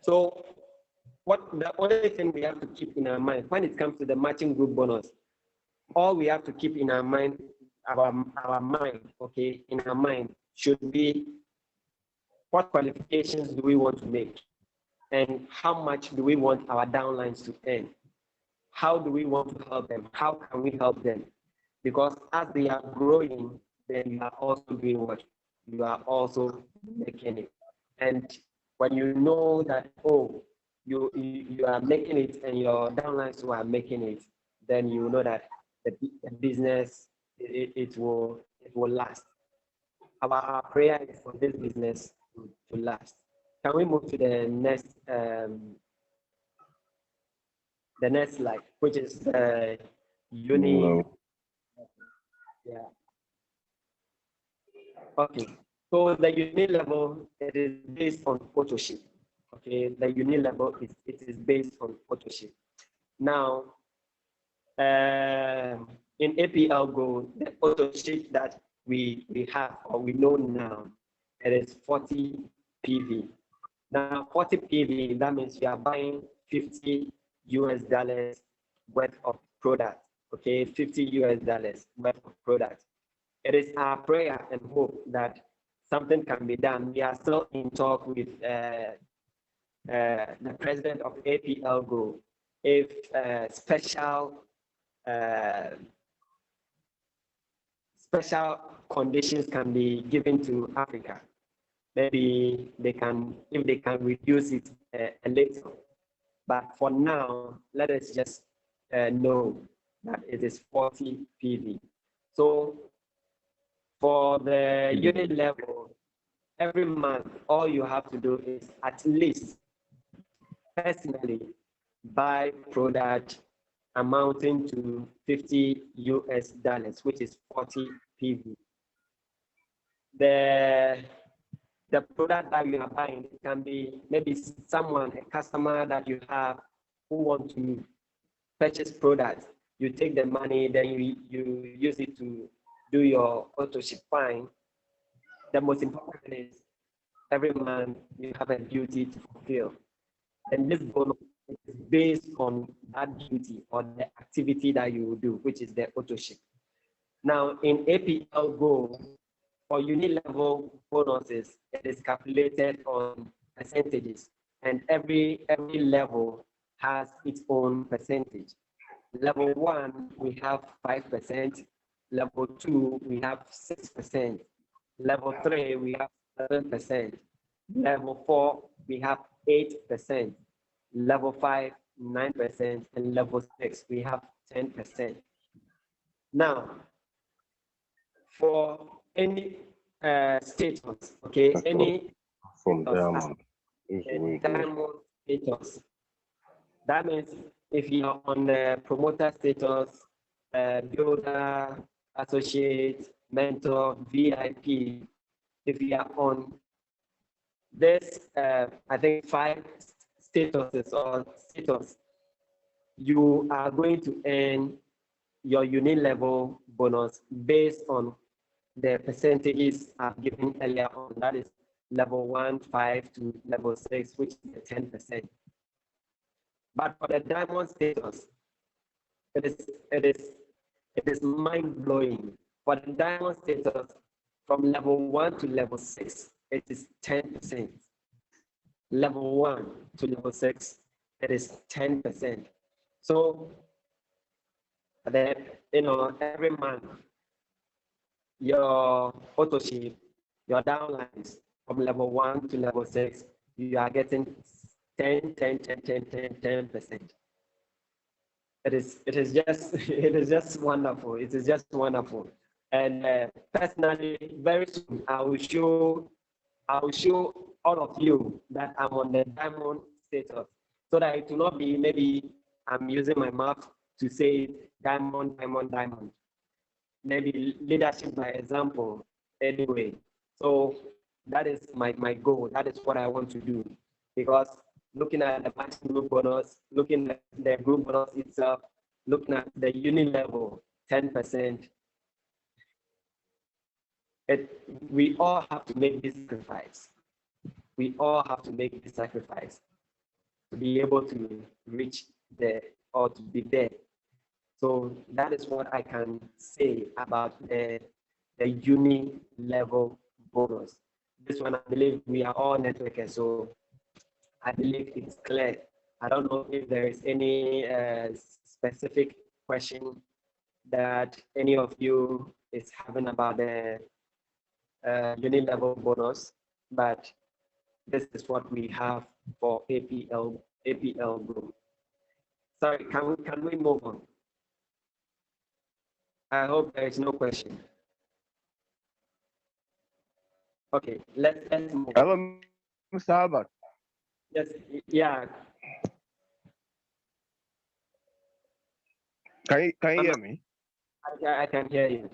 So the only thing we have to keep in our mind when it comes to the matching group bonus, all we have to keep in our mind, our mind, okay, in our mind should be what qualifications do we want to make and how much do we want our downlines to earn? How do we want to help them? How can we help them? Because as they are growing, then you are also doing what? You are also making it. And when you know that, oh, you are making it and your downlines who are making it, then you know that the business, it will last. Our prayer is for this business to last. Can we move to the next slide, which is uni? No. Yeah. Okay. So the uni level, it is based on photoshop. Okay. The uni level is based on photoshop. Now, in APL Go, the photoshop that we have or we know now, it is 40 PV. Now 40 PV, that means you are buying $50 worth of product. Okay, $50 worth of product. It is our prayer and hope that something can be done. We are still in talk with the president of APL Group if special conditions can be given to Africa. Maybe they can, if they can reduce it a little. But for now, let us just know that it is 40 PV. So for the unit level, every month, all you have to do is at least personally buy product amounting to $50, which is 40 PV. The product that you are buying can be maybe someone, a customer that you have who want to purchase products. You take the money, then you use it to do your auto ship. Fine. The most important thing is every month you have a duty to fulfill. And this bonus is based on that duty or the activity that you will do, which is the auto ship. Now in APL Go, for unit level bonuses, it is calculated on percentages, and every level has its own percentage. Level 1, we have 5%. Level 2, we have 6%. Level 3, we have 7%. Level 4, we have 8%. Level 5, 9%. And level 6, we have 10%. Now, for any status, okay, any from diamond status, that means if you are on the promoter status, builder, associate, mentor, VIP, if you are on this, I think 5 statuses or status, you are going to earn your unit level bonus based on the percentages I've given earlier on. That is level 1, 5 to level 6, which is 10%. But for the diamond status, it is mind-blowing. For the diamond status, from level 1 to level 6, it is 10%. Level 1 to level 6, it is 10%. So that, every month, your auto ship, your downlines from level 1 to level 6, you are getting 10%. It is just wonderful. It is just wonderful. And personally, very soon I will show all of you that I'm on the diamond status, so that it will not be maybe I'm using my mouth to say diamond. Maybe leadership by example anyway. So that is my goal. That is what I want to do, because looking at the matching group bonus, looking at the group bonus itself, looking at the unit level, 10%, we all have to make this sacrifice. We all have to make this sacrifice to be able to reach there or to be there. So that is what I can say about the uni level bonus. This one, I believe we are all networkers, so I believe it's clear. I don't know if there is any specific question that any of you is having about the uni level bonus, but this is what we have for APL group. Sorry, can we move on? I hope there is no question. Okay, let's move on. Hello, Mr. Albert. Yes, yeah. Can you hear me? I can hear you.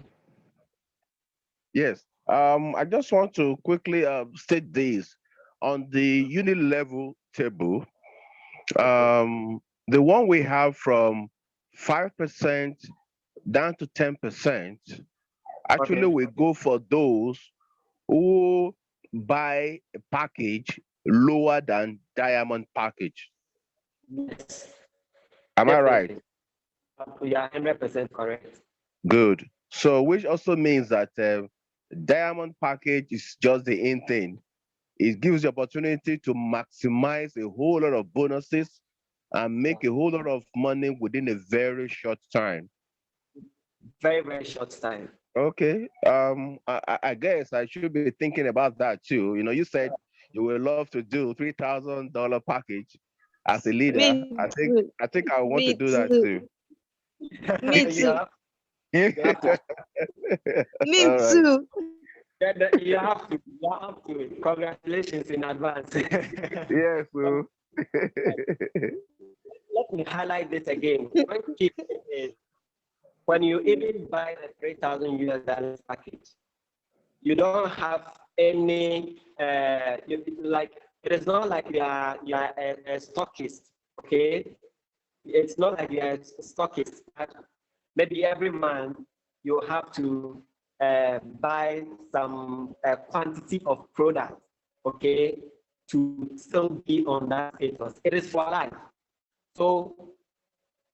Yes. I just want to quickly state this. On the unit level table, the one we have from 5% down to 10%, actually we go for those who buy a package lower than diamond package. Yes. Am I right? You are 100% correct. Good. So, which also means that diamond package is just the in thing. It gives the opportunity to maximize a whole lot of bonuses and make a whole lot of money within a very short time. Very, very short time. Okay. I guess I should be thinking about that too. You know, you said you would love to do $3,000 package as a leader. I think I want to do that too. Me too. You have to. Me All right. too. You have to. Congratulations in advance. Yes, bro. Let me highlight this again. One key is when you even buy the $3,000 package, you don't have any like it is not like you are a stockist, okay? It's not like you are a stockist. Maybe every month you have to buy some quantity of product, okay, to still be on that status. It is for life. So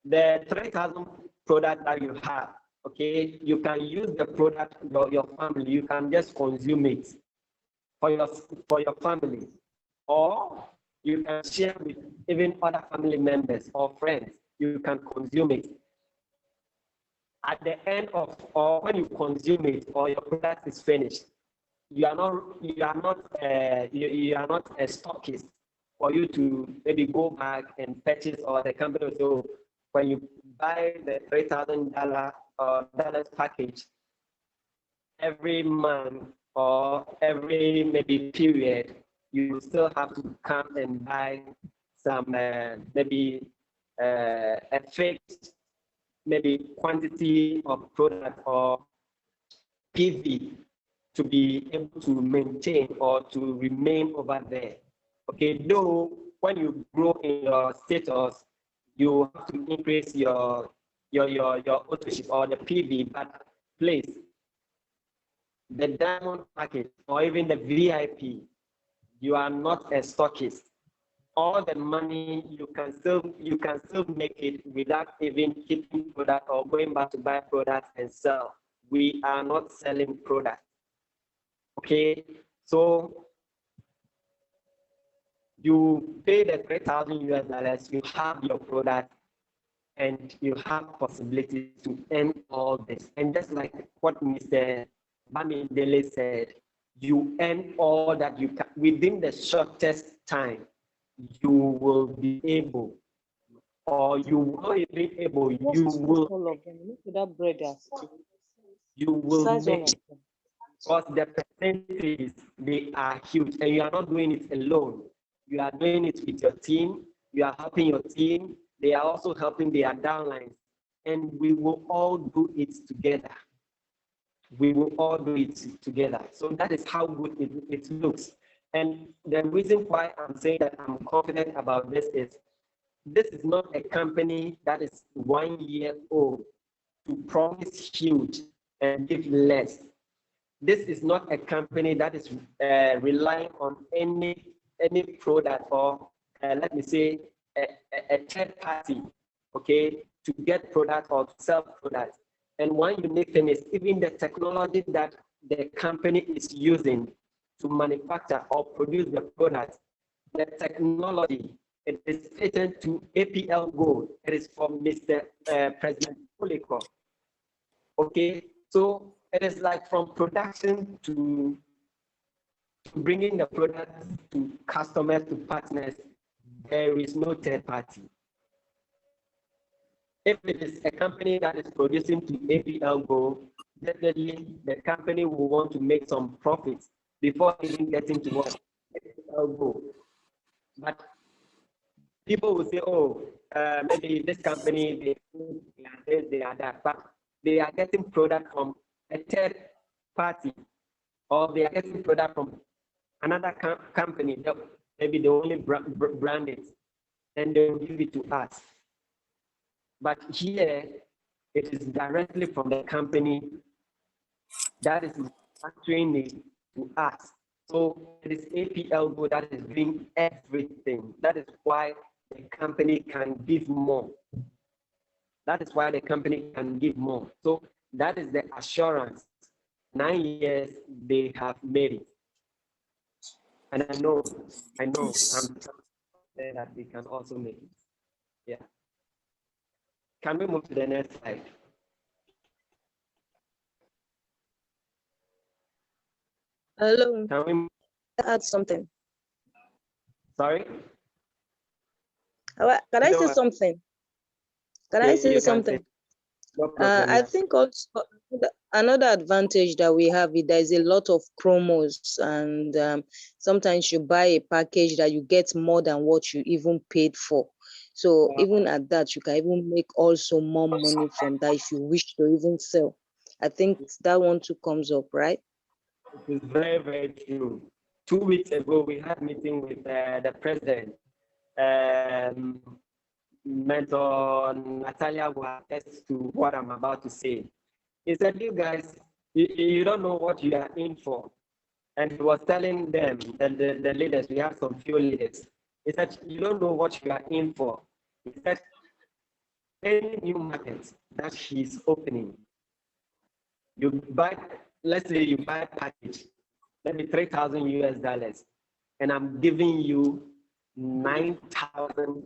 the 3,000 product that you have, okay, you can use the product your family. You can just consume it for your family, or you can share with even other family members or friends. You can consume it. At the end of, or when you consume it or your product is finished, you are not a stockist for you to maybe go back and purchase, or the company. So when you buy the $3,000 package, every month or every maybe period, you still have to come and buy some maybe a fixed maybe quantity of product or PV to be able to maintain or to remain over there. Okay, though when you grow in your status, you have to increase your ownership or the PV, but please, the diamond package or even the VIP, you are not a stockist. All the money you can still make it without even keeping product or going back to buy products and sell. We are not selling products. Okay, so you pay the $3,000, you have your product, and you have possibilities to earn all this. And just like what Mr. Bamidele said, you earn all that you can within the shortest time. You will be able, or you will not be able, you will make it. Because the percentages, they are huge, and you are not doing it alone. You are doing it with your team. You are helping your team. They are also helping their downlines, and we will all do it together. We will all do it together. So that is how good it looks. And the reason why I'm saying that I'm confident about this is not a company that is 1 year old to promise huge and give less. This is not a company that is relying on any product or let me say a third party, okay, to get product or to sell product. And one unique thing is even the technology that the company is using to manufacture or produce the product, the technology, it is patent to APL Gold. It is from Mr. President Poliko. Okay, so it is like from production to bringing the product to customers, to partners, there is no third party. If it is a company that is producing to APL Gold, definitely the company will want to make some profits before even getting to what APL Gold. But people will say, oh, maybe this company, they are that, but they are getting product from a third party, or they are getting product from another company that maybe they only brand it, and they will give it to us. But here, it is directly from the company that is manufacturing it to us. So it is APL Go that is doing everything. That is why the company can give more. That is why the company can give more. So that is the assurance. 9 years they have made it. And I know, I'm confident that we can also make it. Yeah. Can we move to the next slide? Hello. Can we Add something. sorry? Can I say something? Can I say something? No problem, I think also another advantage that we have is there's a lot of promos, and sometimes you buy a package that you get more than what you even paid for. So even at that, you can even make also more money from that if you wish to even sell. I think that one too comes up, right? It is very, very true. 2 weeks ago, we had a meeting with the president. Mentor Natalia will attest to what I'm about to say. He said, you guys, you don't know what you are in for. And he was telling them, the leaders, we have some few leaders. He said, you don't know what you are in for. He said, any new market that he's opening, you buy, let's say you buy a package, maybe 3,000 US dollars, and I'm giving you 9,000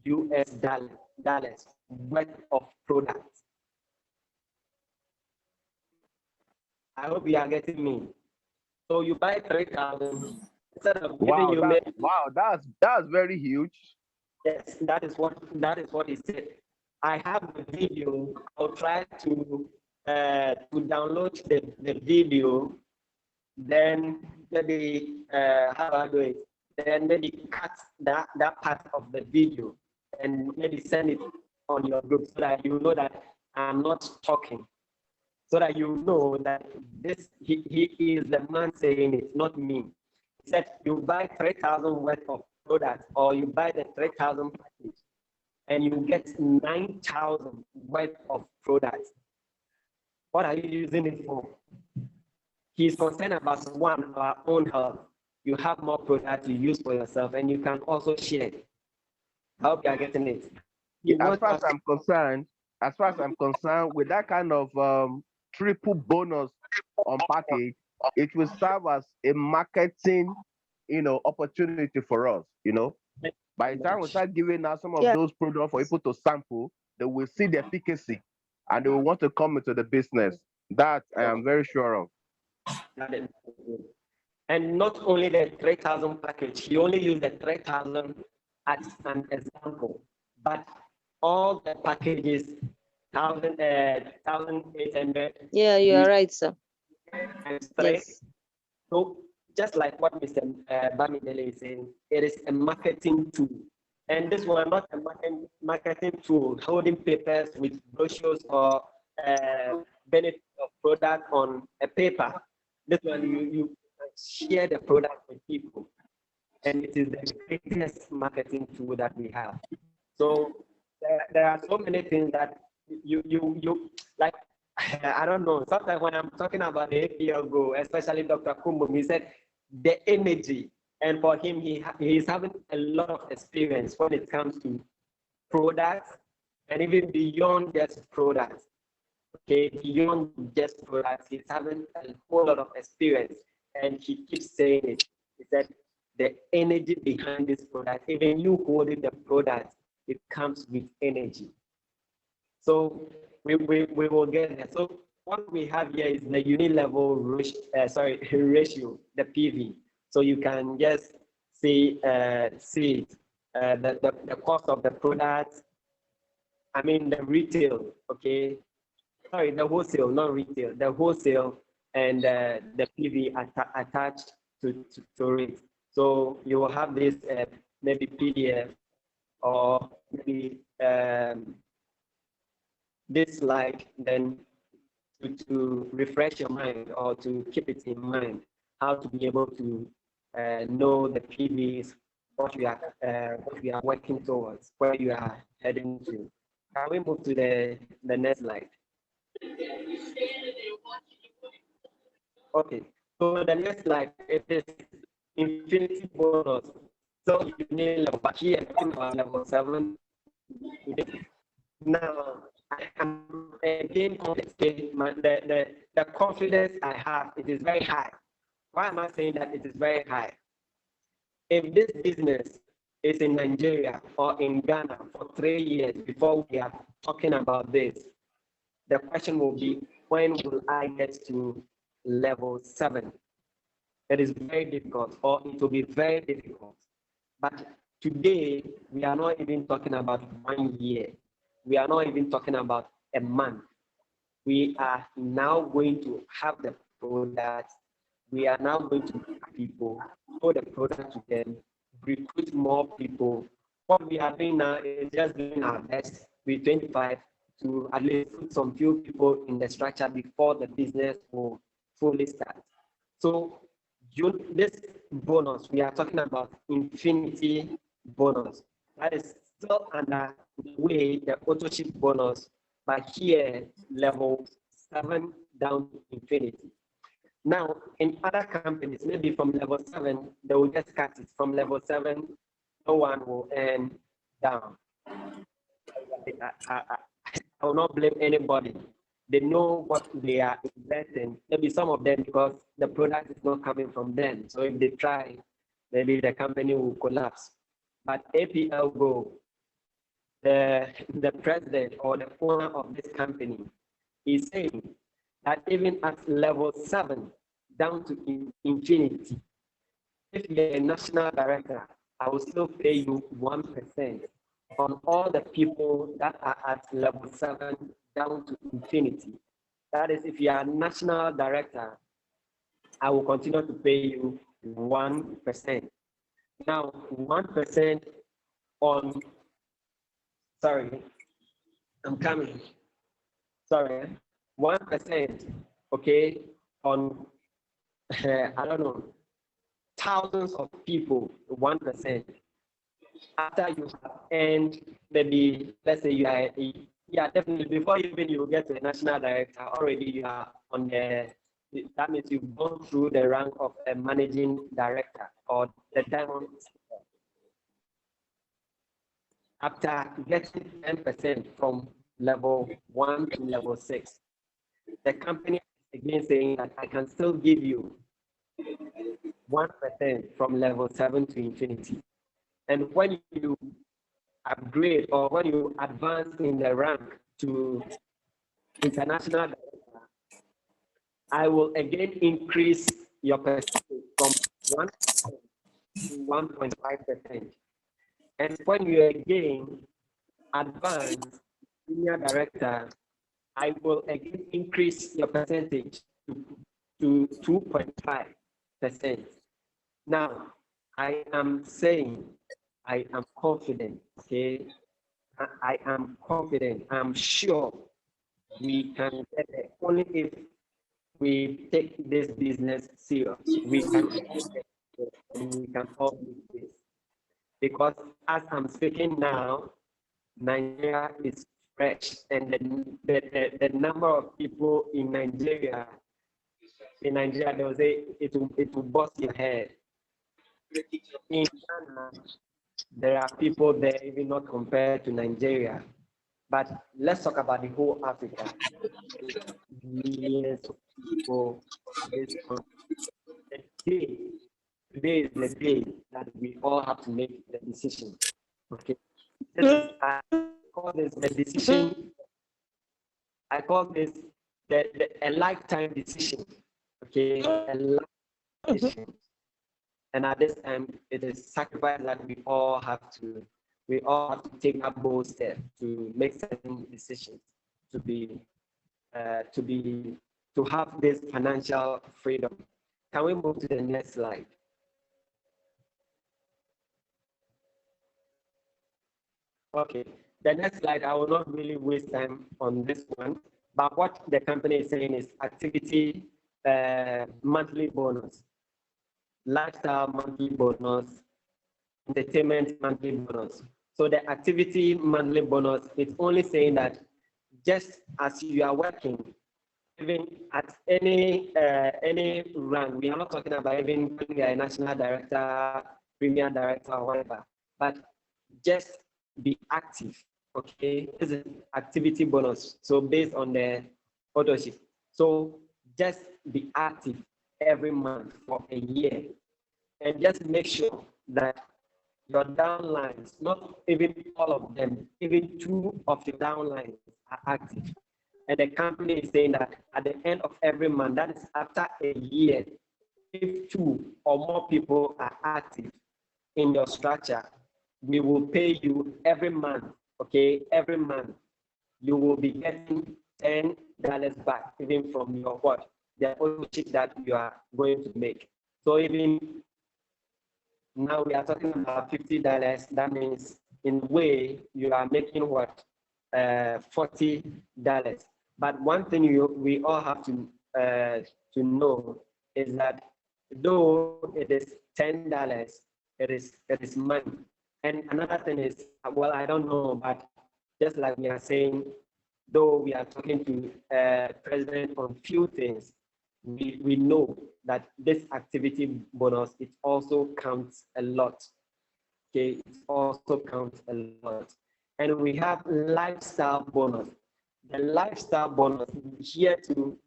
US dollars worth of products. I hope you are getting me. So you buy 3,000 instead of giving you maybe, that's very huge. yes, that is what he said. I have the video. I'll try to download the video, then maybe how do I do it? Then maybe cut that part of the video and maybe send it on your group so that you know that I'm not talking. So that you know that this he is the man saying it, not me. He said you buy 3,000 worth of products or you buy the 3,000 package and you get 9,000 worth of products. What are you using it for? He's concerned about one, our own health. You have more products you use for yourself and you can also share. I hope you are getting it. As far as I'm concerned, with that kind of triple bonus on package, it will serve as a marketing, opportunity for us. By the time we start giving out some of those products for people to sample, they will see the efficacy and they will want to come into the business. That I am very sure of. And not only the 3,000 package, he only used the 3,000 as an example, but all the packages, 1,800. Yeah, you are right, sir. And straight. Yes. So just like what Mr. Bamidele is saying, it is a marketing tool. And this one, not a marketing tool, holding papers with brochures or benefit of product on a paper. This one, you share the product with people. And it is the greatest marketing tool that we have. So there are so many things that you like, I don't know. Sometimes when I'm talking about the APL Go, especially Dr. Kumbum, he said the energy. And for him, he's having a lot of experience when it comes to products and even beyond just products. Okay, beyond just products, he's having a whole lot of experience. And he keeps saying it. He said the energy behind this product, even you holding the product, it comes with energy. So we will get there. So what we have here is the unit level ratio, the PV. So you can just see it, the cost of the product. I mean the retail, okay. Sorry, the wholesale, not retail. The wholesale and the PV attached to it. So you will have this maybe PDF or maybe this slide, then to refresh your mind or to keep it in mind, how to be able to know the PVs, what we are working towards, where you are heading to. Can we move to the next slide? Okay, So the next slide, it is infinity bonus. So you need level, but here talking about level 7. Now I am again the confidence I have, it is very high. Why am I saying that it is very high? If this business is in Nigeria or in Ghana for 3 years before we are talking about this, the question will be, when will I get to level 7? It is very difficult, or it will be very difficult. But today, we are not even talking about 1 year. We are not even talking about a month. We are now going to have the product. We are now going to meet people, show the product to them, recruit more people. What we are doing now is just doing our best with 25 to at least put some few people in the structure before the business will fully start. So this bonus, we are talking about infinity bonus. That is still under the way the auto ship bonus, but here level 7 down to infinity. Now, in other companies, maybe from level 7, they will just cut it. From level 7, no one will earn down. I will not blame anybody. They know what they are investing. Maybe some of them, because the product is not coming from them. So if they try, maybe the company will collapse. But APL Go, the president or the owner of this company, is saying that even at level 7 down to infinity, if you're a national director, I will still pay you 1% on all the people that are at level 7 down to infinity. That is, if you are a national director, I will continue to pay you 1%. Now, 1% on, sorry, I'm coming. Sorry, 1%, okay, on, I don't know, thousands of people, 1%. After you have earned, maybe, let's say you are, yeah, definitely, before even you get to a national director, already you are on the, that means you've gone through the rank of a managing director or the diamond. After getting 10% from level 1 to level 6, the company is again saying that I can still give you 1% from level 7 to infinity. And when you upgrade or when you advance in the rank to international director, I will again increase your percentage from 1% to 1.5%. And when you again advance senior director, I will again increase your percentage to 2.5%. Now, I am saying, I am confident, okay? I am confident, I'm sure we can get it, only if we take this business serious. We can get it, and we can all do this. Because as I'm speaking now, Nigeria is stretched, and the number of people in Nigeria, they will say it will bust your head. In Ghana, there are people there even not compared to Nigeria. But let's talk about the whole Africa. Millions of people. Today is the day that we all have to make the decision. Okay. I call this the decision. I call this a lifetime decision. Okay, a lifetime decision. And at this time, it is sacrifice that we all have to take a bold step to make certain decisions to have this financial freedom. Can we move to the next slide? Okay, the next slide, I will not really waste time on this one, but what the company is saying is activity monthly bonus, lifestyle monthly bonus, entertainment monthly bonus. So the activity monthly bonus, it's only saying that just as you are working, even at any rank, we are not talking about even when we are a national director, premier director, or whatever, but just be active. Okay, this is activity bonus. So based on the authorship, so just be active every month for a year, and just make sure that your downlines, not even all of them, even 2 of your downlines are active. And the company is saying that at the end of every month, that is after a year, if 2 or more people are active in your structure, we will pay you every month, okay? Every month, you will be getting $10 back, even from your what? The ownership that you are going to make. So even now we are talking about $50. That means in a way you are making what? $40. But one thing we all have to know is that though it is $10, it is money. And another thing is, well, I don't know, but just like we are saying, though we are talking to president on few things, we know that this activity bonus, it also counts a lot. Okay, it also counts a lot. And we have lifestyle bonus. The lifestyle bonus here too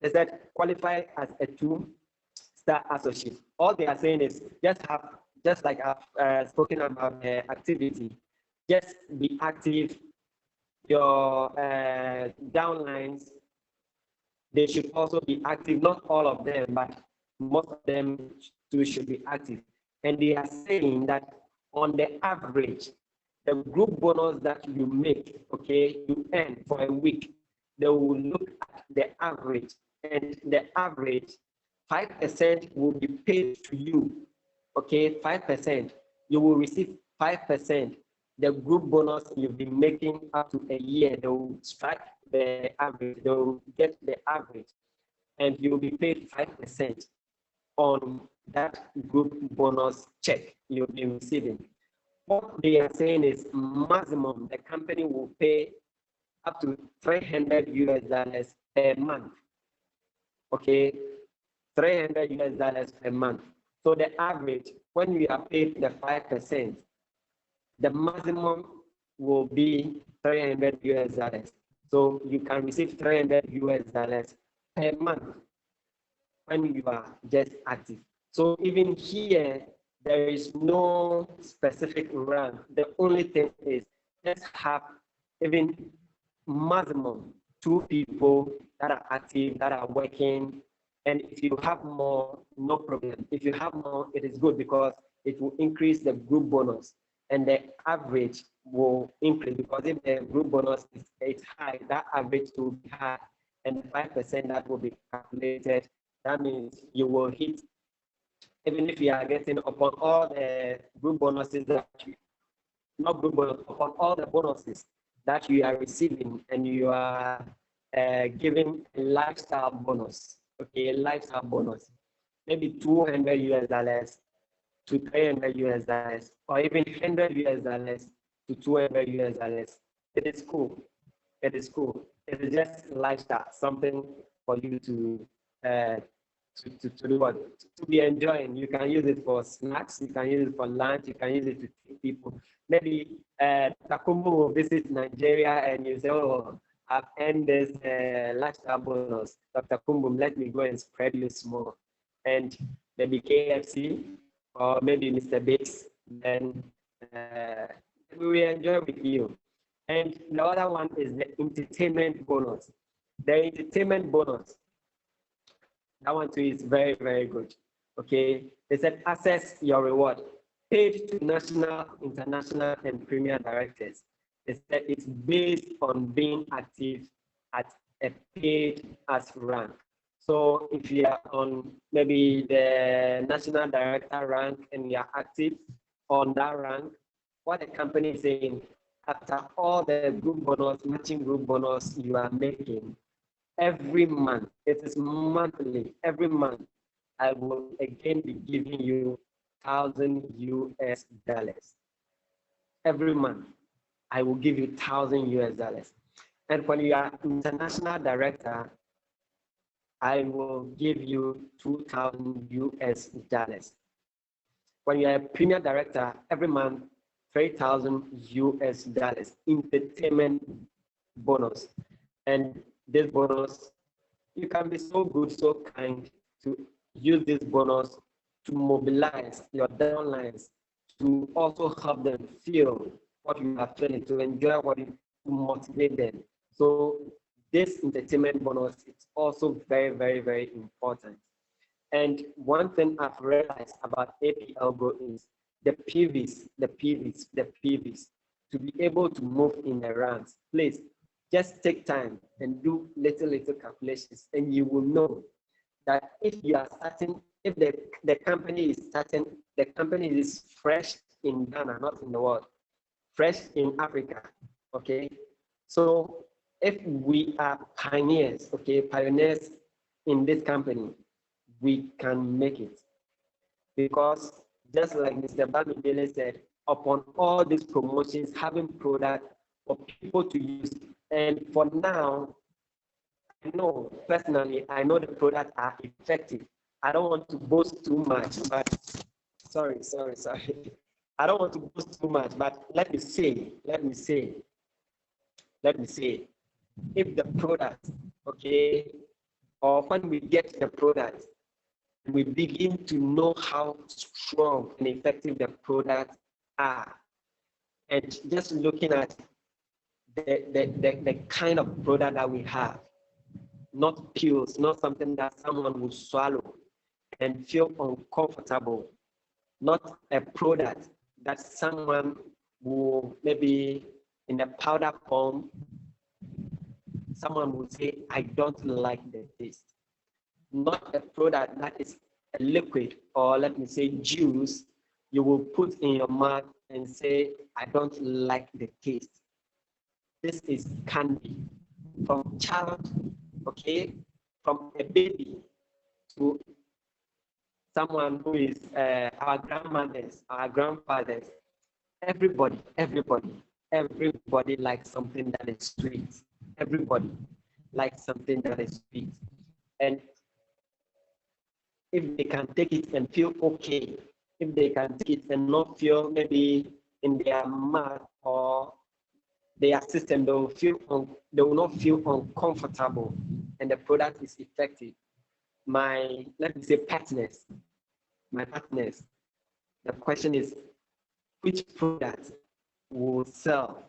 is that qualify as a 2-star associate. All they are saying is just like I've spoken about the activity, just be active. Your downlines, they should also be active, not all of them, but most of them too should be active. And they are saying that on the average, the group bonus that you make, okay, you earn for a week, they will look at the average, and the average, 5% will be paid to you, okay, 5%. You will receive 5%. The group bonus you've been making up to a year, they will strike the average, they will get the average, and you will be paid 5% on that group bonus check you'll be receiving. What they are saying is maximum, the company will pay up to $300 per month. Okay, $300 per month. So the average, when you are paid the 5%, the maximum will be $300. So you can receive $300 per month when you are just active. So even here, there is no specific rank. The only thing is just have even maximum 2 people that are active, that are working. And if you have more, no problem. If you have more, it is good because it will increase the group bonus, and the average will increase, because if the group bonus is high, that average will be high, and 5% that will be calculated. That means you will hit, even if you are getting upon all the group bonuses that you, not group bonus, upon all the bonuses that you are receiving, and you are giving a lifestyle bonus, okay, a lifestyle bonus, maybe $200 to $300, or even $100 to $200. It is cool. It is cool. It is just lifestyle, something for you to do what? To be enjoying. You can use it for snacks, you can use it for lunch, you can use it to take people. Maybe Takumbu will visit Nigeria and you say, oh, I've earned this lifestyle bonus. Dr. Kumbum, let me go and spread you small. And maybe KFC or maybe Mr. Biggs, then we will enjoy with you. And the other one is the entertainment bonus. The entertainment bonus, that one too is very, very good. Okay, they said access your reward. Paid to national, international, and premier directors. They said it's based on being active at a paid as rank. So if you are on maybe the national director rank and you are active on that rank, what the company is saying, after all the group bonus, matching group bonus you are making, every month, it is monthly, every month, I will again be giving you $1,000 US. Every month, I will give you $1,000 US. And when you are international director, I will give you 2,000 US dollars. When you are a premier director, every month, 3,000 US dollars entertainment bonus. And this bonus, you can be so good, so kind to use this bonus to mobilize your downlines, to also help them feel what you are feeling, to enjoy what you, to motivate them. So this entertainment bonus is also very, very, very important. And one thing I've realized about APL Go is the PVs, to be able to move in the ranks. Please just take time and do little calculations, and you will know that if you are starting, if the company is starting, the company is fresh in Ghana, not in the world, fresh in Africa, okay? So if we are pioneers, okay, pioneers in this company, we can make it. Because just like Mr. Bamidele said, upon all these promotions, having product for people to use, and for now, I know personally, I know the products are effective. I don't want to boast too much, but sorry. I don't want to boast too much, but let me say, if the product, okay, or when we get the product, we begin to know how strong and effective the products are. And just looking at the kind of product that we have, not pills, not something that someone will swallow and feel uncomfortable, not a product that someone will maybe in a powder form, someone will say, I don't like the taste. Not a product that is a liquid, or let me say juice, you will put in your mouth and say, I don't like the taste. This is candy. From child, okay, from a baby to someone who is our grandmothers, our grandfathers, everybody likes something that is sweet. Everybody likes something that is sweet. And if they can take it and feel okay, if they can take it and not feel maybe in their mouth or their system, they will not feel uncomfortable, and the product is effective. Let me say partners, the question is, which product will sell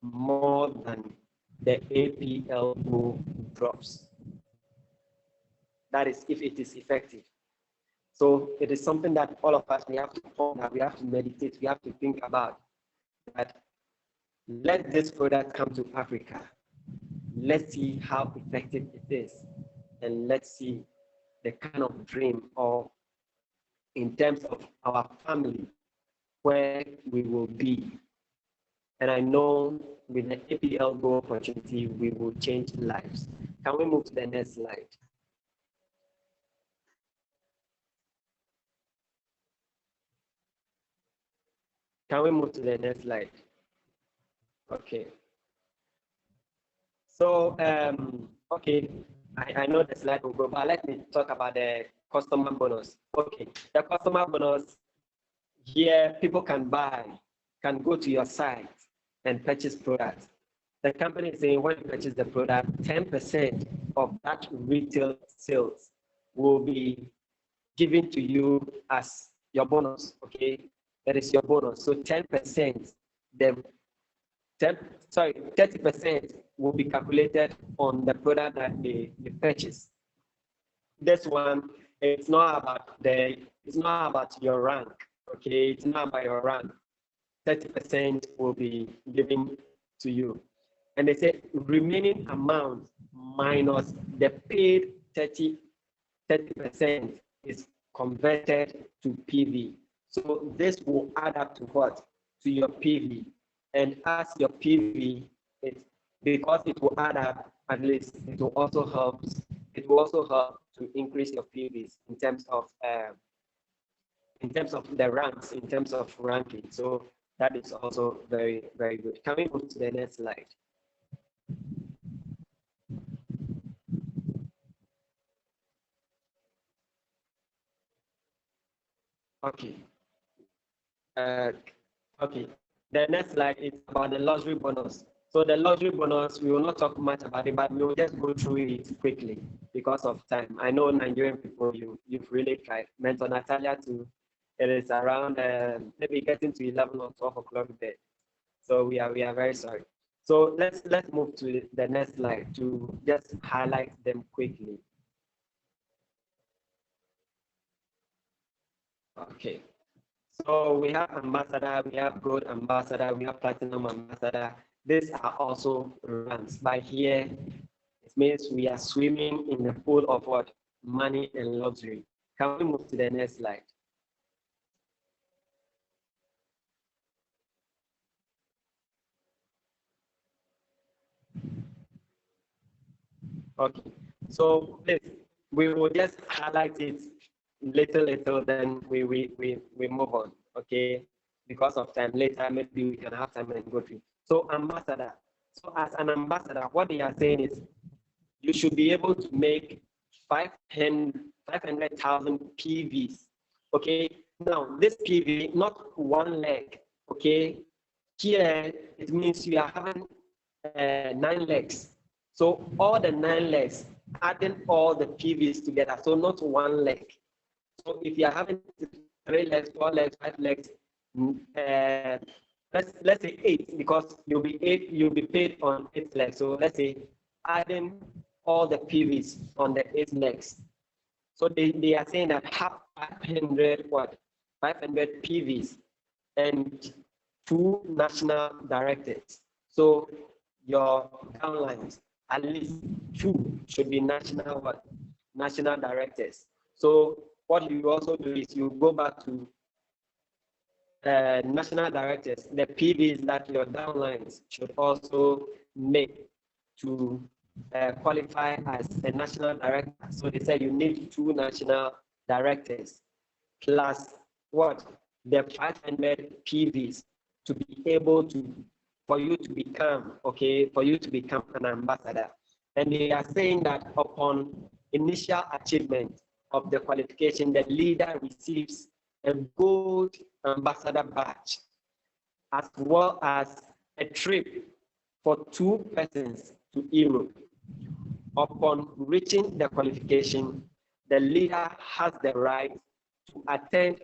more than the APL Go drops? That is if it is effective. So it is something that all of us, we have to ponder, we have to meditate, we have to think about, that let this product come to Africa. Let's see how effective it is. And let's see the kind of dream, or in terms of our family, where we will be. And I know with the APL Go opportunity, we will change lives. Can we move to the next slide? Can we move to the next slide? Okay. So, okay, I know the slide will go, but let me talk about the customer bonus. Okay, the customer bonus, here people can go to your site and purchase products. The company is saying when you purchase the product, 10% of that retail sales will be given to you as your bonus, okay? That is your bonus. So 10%, 30% will be calculated on the product that they purchase. This one, it's not about your rank, okay? It's not about your rank. 30% will be given to you. And they say remaining amount minus the paid 30% is converted to PV. So this will add up to what? To your PV. And as your PV, because it will add up, at least it will also help to increase your PVs in terms of the ranks, in terms of ranking. So that is also very, very good. Can we move to the next slide? Okay. Okay. The next slide is about the luxury bonus. So the luxury bonus, we will not talk much about it, but we will just go through it quickly because of time. I know Nigerian people, you've really tried. Mentor Natalia too. It is around maybe getting to 11 or 12 o'clock there. So we are very sorry. So let's move to the next slide to just highlight them quickly. Okay. So we have ambassador, we have gold ambassador, we have platinum ambassador. These are also ranks. By here, it means we are swimming in the pool of what? Money and luxury. Can we move to the next slide? Okay. So please, we will just highlight it little, then we move on. Okay. Because of time later, maybe we can have time and go through. So ambassador. So as an ambassador, what they are saying is you should be able to make 500,000 PVs. Okay. Now this PV, not one leg. Okay. Here it means you are having 9 legs. So all the 9 legs, adding all the PVs together. So not one leg. So if you are having 3 legs, 4 legs, 5 legs, let's say 8, because you'll be paid on 8 legs. So let's say adding all the PVs on the 8 legs. So they are saying that have 500 PVs and 2 national directors. So your downlines, at least 2 should be national directors. So what you also do is you go back to national directors, the PVs that your downlines should also make to qualify as a national director. So they said you need 2 national directors plus what? The 500 PVs to be able to, for you to become an ambassador. And they are saying that upon initial achievement of the qualification, the leader receives a gold ambassador badge, as well as a trip for 2 persons to Europe. Upon reaching the qualification, the leader has the right to attend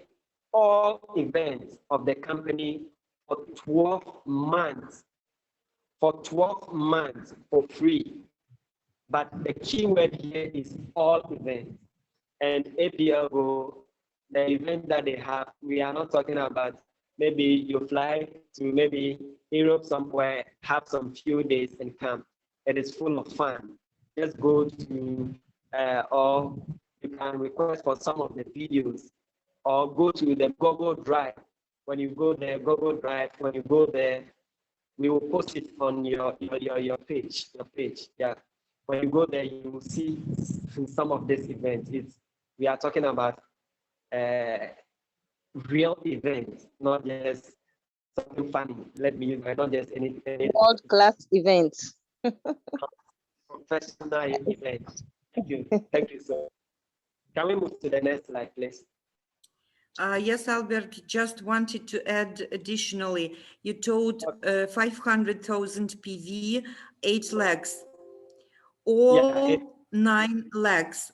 all events of the company for 12 months. For 12 months for free. But the key word here is all events. And APL, the event that they have, we are not talking about maybe you fly to maybe Europe somewhere, have some few days and come. It is full of fun. Just go to, or you can request for some of the videos, or go to the Google Drive. When you go there, Google Drive, when you go there, we will post it on your page. Yeah. When you go there, you will see some of these events. We are talking about real events, not just something funny. Let me use not just any world-class events. Professional events. Thank you so much. Can we move to the next slide, please? Yes, Albert, just wanted to add additionally, you told 500,000 PV, 8 legs, all 9 legs,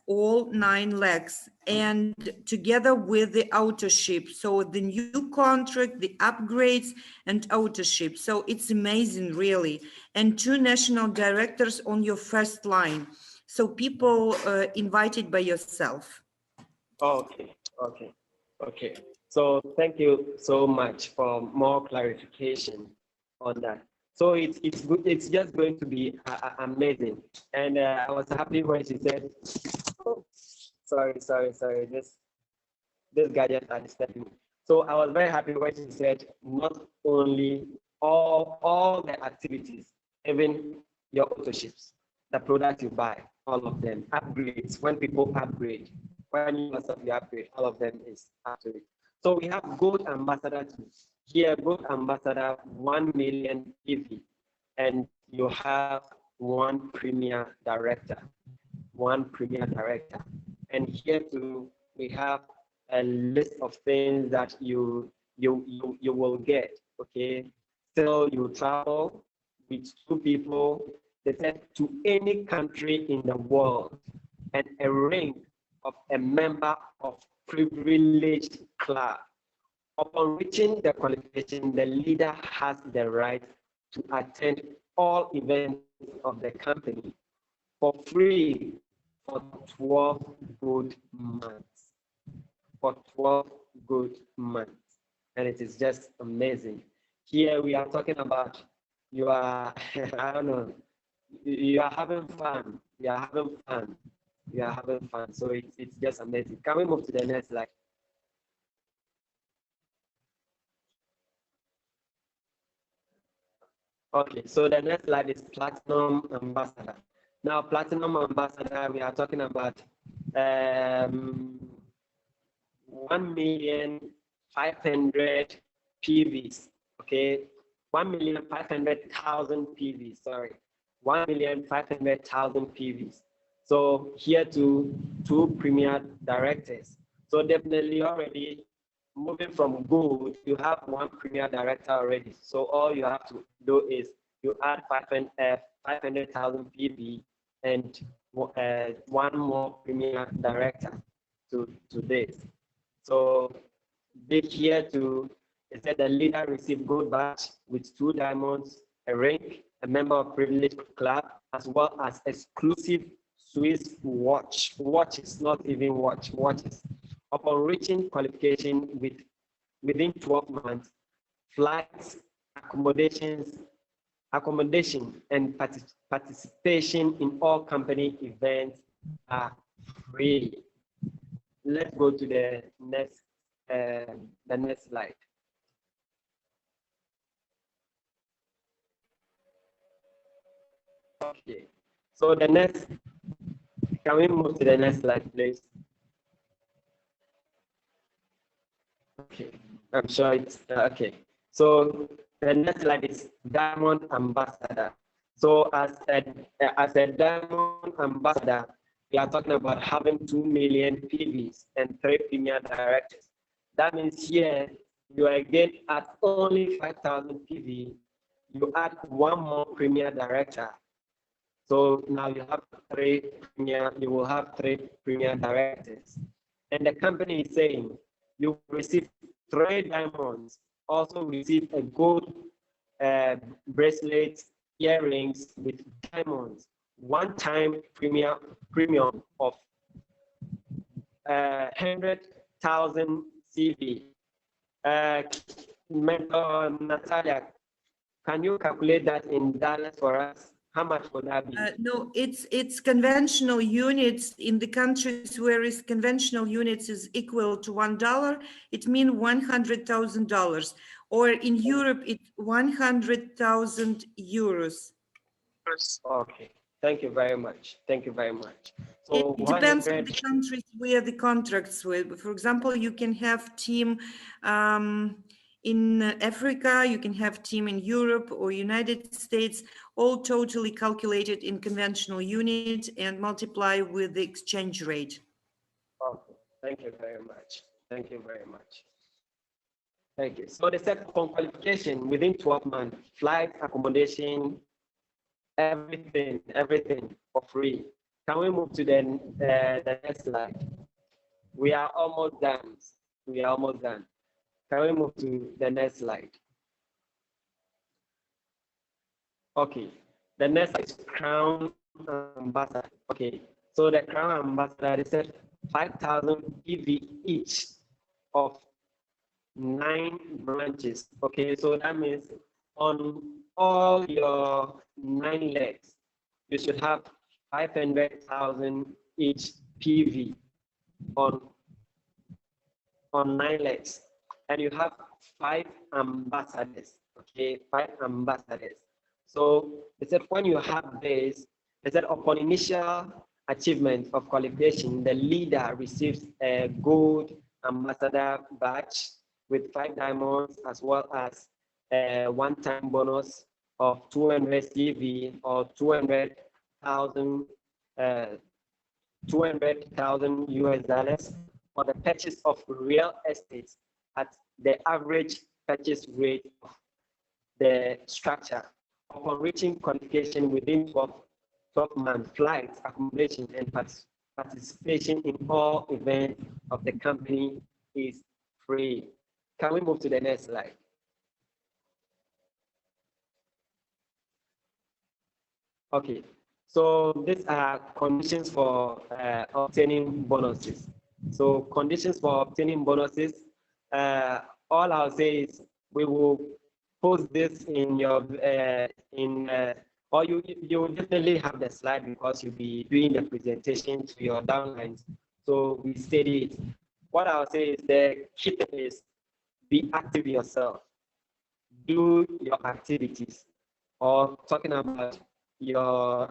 and together with the autoship. So the new contract, the upgrades and autoship. So it's amazing, really. And 2 national directors on your first line. So people invited by yourself. Okay. So thank you so much for more clarification on that. So it's good. It's just going to be amazing. And I was happy when she said, oh, sorry. This gadget are disturbing me. So I was very happy when she said not only all the activities, even your autoships, the products you buy, all of them, upgrades, when people upgrade, when you upgrade, all of them is up to it. So we have gold ambassador too. Here, gold ambassador, 1 million PV, and you have 1 premier director, and here too we have a list of things that you will get. Okay, still you travel with 2 people. They said to any country in the world, and a rank of a member of privileged club. Upon reaching the qualification, the leader has the right to attend all events of the company for free for 12 good months. For 12 good months. And it is just amazing. Here we are talking about you are, I don't know, you are having fun. You are having fun. You are having fun. So it's just amazing. Can we move to the next slide? Okay, so the next slide is Platinum Ambassador. Now, Platinum Ambassador, we are talking about 1,500,000 PVs, okay? 1,500,000 PVs, sorry. 1,500,000 PVs. So here to 2 premier directors. So definitely already moving from good, you have 1 premier director already. So all you have to do is you add 500,000 PV and 1 more premier director to this. So big here to, it said the leader received gold badge with 2 diamonds, a rank, a member of privileged club, as well as exclusive Swiss watches, not even watches. Upon reaching qualification within 12 months, flights, accommodation, and participation in all company events are free. Let's go to the next slide. Okay, so the next, can we move to the next slide, please? Okay, I'm sure it's okay. So the next slide is Diamond Ambassador. So as a Diamond Ambassador, we are talking about having 2 million PVs and 3 premier directors. That means here you again at only 5,000 PV, you add 1 more premier director. So now you have 3 premier, you will have 3 premier directors. And the company is saying you receive 3 diamonds, also receive a gold bracelet, earrings with diamonds, 1-time premium of 100,000 CV. Mentor Natalia, can you calculate that in dollars for us? How much would that be? No, it's conventional units in the countries where is conventional units is equal to $1. It means $100,000, or in Europe it's 100,000 euros. Okay, thank you very much. Thank you very much. So it depends on the countries where the contracts with. For example, you can have team in Africa, you can have team in Europe or United States, all totally calculated in conventional unit and multiply with the exchange rate. Okay, thank you very much. Thank you very much. Thank you. So they said upon qualification within 12 months, flight, accommodation, everything for free. Can we move to the next slide? We are almost done. We are almost done. Can we move to the next slide? Okay, the next is Crown Ambassador. Okay, so the Crown Ambassador, they said 5,000 EV each of 9 branches. Okay, so that means on all your 9 legs, you should have 500,000 each PV on 9 legs, and you have 5 ambassadors. Okay, 5 ambassadors. So they said when you have this, they said upon initial achievement of qualification, the leader receives a gold ambassador badge with 5 diamonds, as well as a 1-time bonus of 200 CV or 200,000 US dollars, for the purchase of real estate at the average purchase rate of the structure upon reaching qualification within 12 months. Flights, accommodation, and participation in all events of the company is free. Can we move to the next slide? Okay, so these are conditions for obtaining bonuses. So conditions for obtaining bonuses, all I'll say is we will post this in your, or you will definitely have the slide because you'll be doing the presentation to your downlines. So we study it. What I'll say is the key thing is be active yourself. Do your activities, or talking about your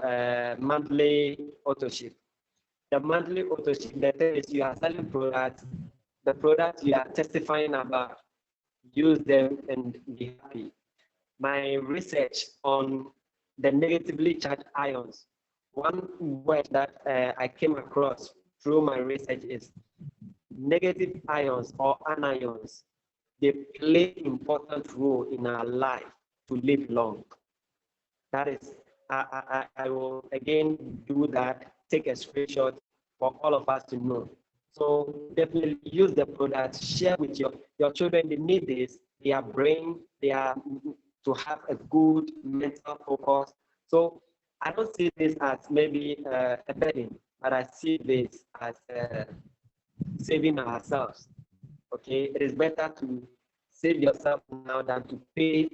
monthly autoship. The monthly autoship, the thing is you are selling products, the products you are testifying about, use them and be happy. My research on the negatively charged ions, one word that I came across through my research is negative ions or anions. They play an important role in our life to live long. That is, I will again do that, take a screenshot for all of us to know. So definitely use the product, share with your children. They need this, their brain, they are to have a good mental focus. So I don't see this as maybe a burden, but I see this as saving ourselves. Okay, it is better to save yourself now than to pay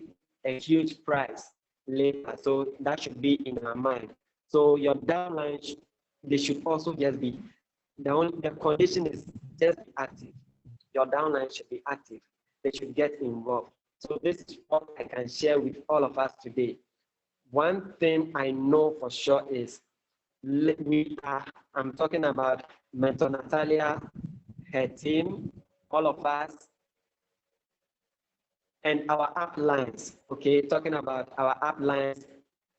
a huge price later. So that should be in our mind. So your downline, they should also just be, the condition is just be active. Your downline should be active. They should get involved. So this is what I can share with all of us today. One thing I know for sure is I'm talking about Mentor Natalia, her team, all of us, and our uplines, okay, talking about our uplines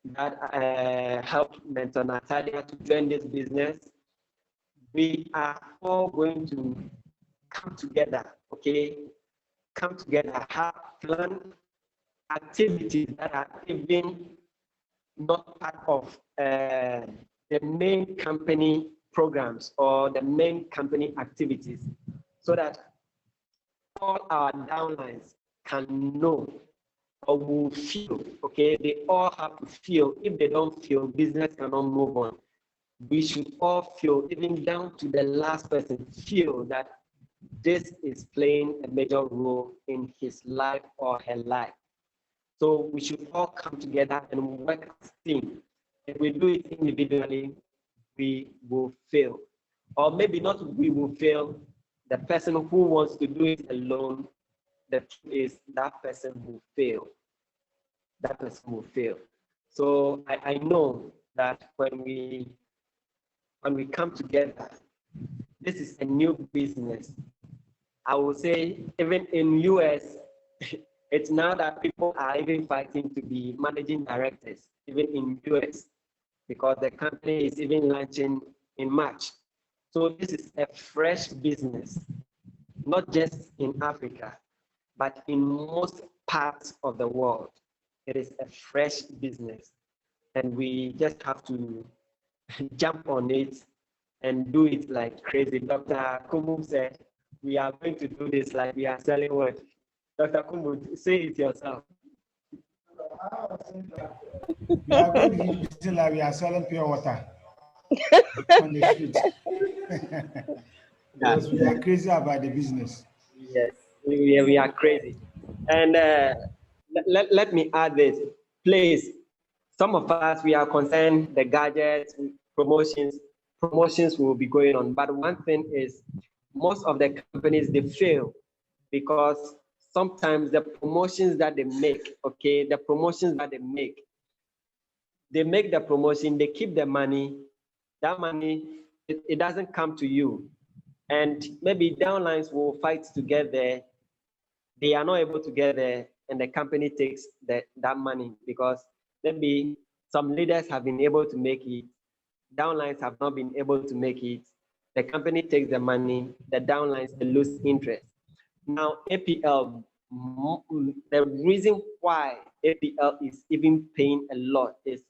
that helped Mentor Natalia to join this business. We are all going to come together, okay, come together, have plan activities that are even not part of the main company programs or the main company activities, so that all our downlines can know or will feel, okay, they all have to feel. If they don't feel, business cannot move on. We should all feel, even down to the last person, feel that this is playing a major role in his life or her life. So we should all come together and work as a team. If we do it individually, we will fail. Or maybe not we will fail, the person who wants to do it alone, the truth is that person will fail. That person will fail. So I know that when we come together, this is a new business. I will say even in US, it's now that people are even fighting to be managing directors, even in US, because the company is even launching in March. So this is a fresh business, not just in Africa, but in most parts of the world. It is a fresh business, and we just have to jump on it and do it like crazy. Dr. Kumu said, we are going to do this like we are selling what? Dr. Kumu, say it yourself. We are going to use it like we are selling pure water on the street. Because we are crazy about the business. Yes, we are crazy. And let me add this. Please, some of us, we are concerned the gadgets, promotions will be going on. But one thing is, most of the companies, they fail because sometimes the promotions that they make, okay, the promotions that they make the promotion, they keep the money. That money, it doesn't come to you. And maybe downlines will fight together. They are not able to get there, and the company takes that money because maybe some leaders have been able to make it, downlines have not been able to make it, The company takes the money, the downlines, they lose interest. Now, APL, the reason why APL is even paying a lot is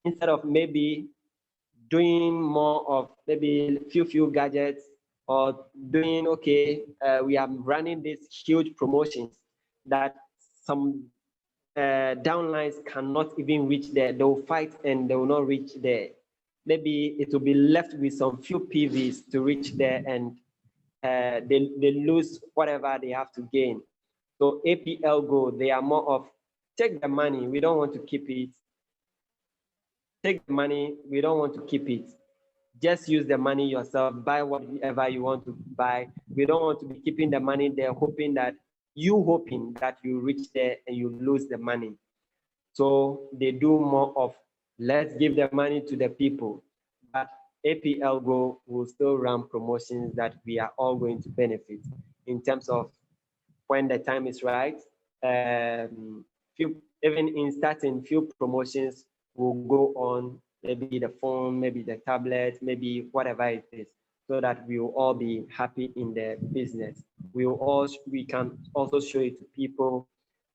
instead of maybe doing more of maybe few gadgets or doing, okay, we are running these huge promotions that some downlines cannot even reach there. They will fight and they will not reach there. Maybe it will be left with some few PVs to reach there, and they lose whatever they have to gain. So APL Go, they are more of take the money, we don't want to keep it. Take the money, we don't want to keep it. Just use the money yourself, buy whatever you want to buy. We don't want to be keeping the money there, hoping that you reach there and you lose the money. So they do more of let's give the money to the people. But APL Go will still run promotions that we are all going to benefit in terms of when the time is right. Even in starting, few promotions will go on, maybe the phone, maybe the tablet, maybe whatever it is, so that we will all be happy in the business. We can also show it to people,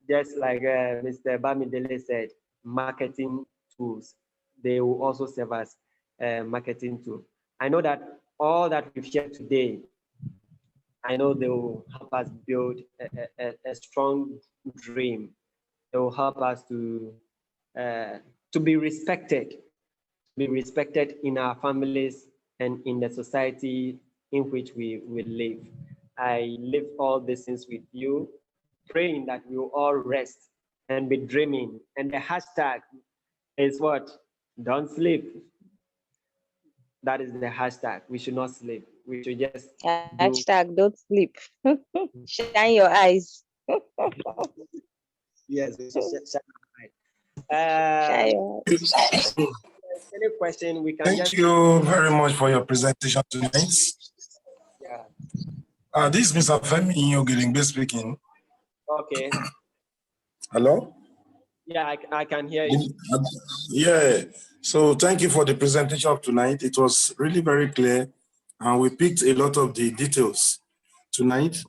just like Mr. Bamidele said, marketing tools. They will also serve as marketing tool. I know that all that we've shared today, I know they will help us build a strong dream. They will help us to be respected in our families and in the society in which we live. I live all these things with you, praying that we will all rest and be dreaming. And the hashtag is what? Don't sleep. That is the hashtag. We should not sleep. We should just hashtag don't sleep. Shine your eyes. Yes, we should shine our eyes. Any question we can Thank you very much for your presentation tonight. Yeah. This is Mr. Femi Inyogilingbe speaking. Okay. Hello? Yeah, I can hear you. Yeah. So thank you for the presentation of tonight. It was really very clear, and we picked a lot of the details tonight.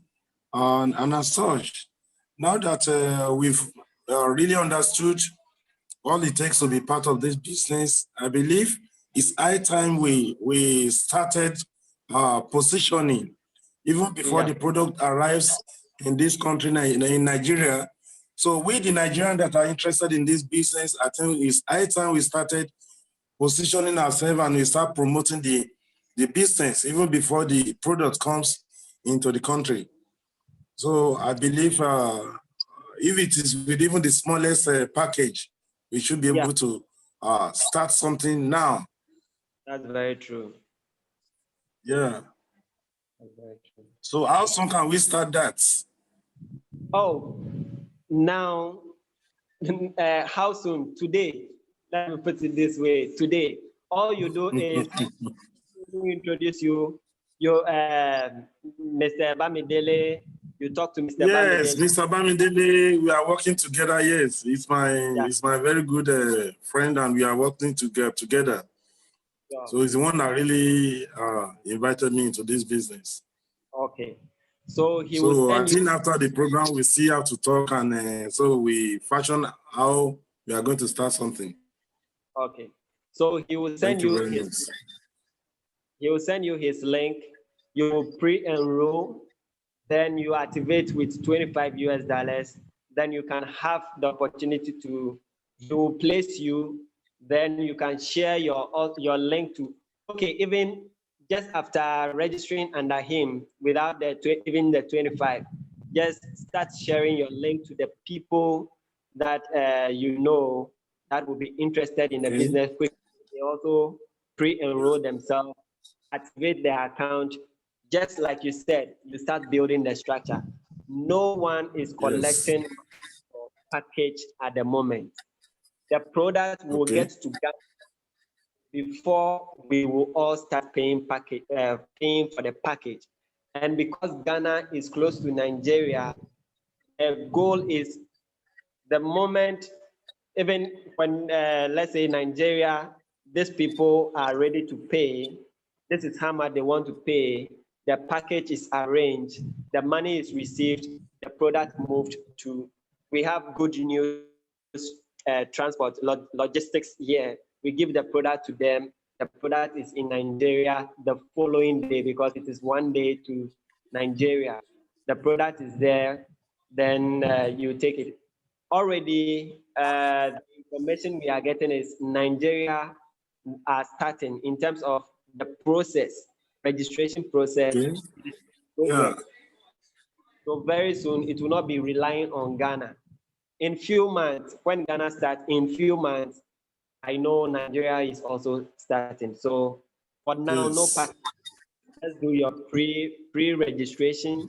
And as such, now that we've really understood all it takes to be part of this business, I believe it's high time we started positioning even before the product arrives in this country, in Nigeria. So we, the Nigerians that are interested in this business, I think it's high time we started positioning ourselves and we start promoting the business even before the product comes into the country. So I believe if it is with even the smallest package, we should be able to start something now. That's very true. Yeah. That's very true. So how soon can we start that? Oh, now, how soon? Today. Let me put it this way. Today, all you do is introduce you, Mr. Bamidele. You talk to Mr. Bamidele. Yes, Mr. Bamidele, we are working together. Yes, it's my very good friend, and we are working together. Yeah. So he's the one that really invited me into this business. Okay. So he will send I think after the program, we see how to talk, and so we fashion how we are going to start something. Okay. So he will send he will send you his link. You will pre-enroll, then you activate with $25 US. Then you can have the opportunity to, he will place you. Then you can share your link to, okay, even just after registering under him without even the 25, just start sharing your link to the people that you know that will be interested in the business quickly. They also pre-enroll themselves, activate their account. Just like you said, you start building the structure. No one is collecting package at the moment. The product will get to Ghana before we will all start paying for the package. And because Ghana is close to Nigeria, the goal is the moment, even when, let's say Nigeria, these people are ready to pay, This is how much they want to pay. The package is arranged. The money is received. The product moved to. We have good news transport logistics here. We give the product to them. The product is in Nigeria the following day because it is 1 day to Nigeria. The product is there. Then you take it. Already, the information we are getting is Nigeria are starting in terms of the process, registration process. Okay. Yeah. So very soon, it will not be relying on Ghana. In few months, when Ghana starts, in few months, I know Nigeria is also starting. So for now, no pass. Let's do your pre-registration,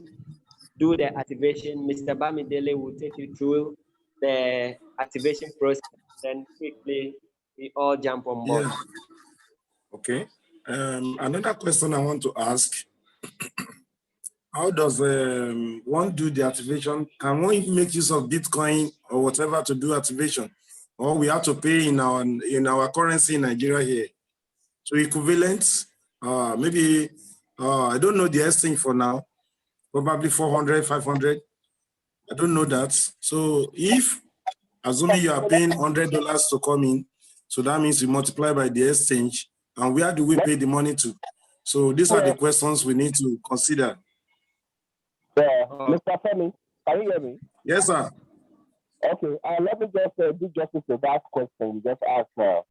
do the activation. Mr. Bamidele will take you through the activation process. Then quickly, we all jump on board. Yeah. Okay. Another question I want to ask. How does one do the activation? Can one make use of Bitcoin or whatever to do activation? Or we have to pay in our currency in Nigeria here? So equivalent, maybe, I don't know the exchange for now, probably 400, 500. I don't know that. So if, assuming you are paying $100 to come in, so that means you multiply by the exchange, and where do we pay the money to? So these are the questions we need to consider. Yeah, Mr. Femi, can you hear me? Yes, sir. Okay, let me just do justice to that question you just asked now.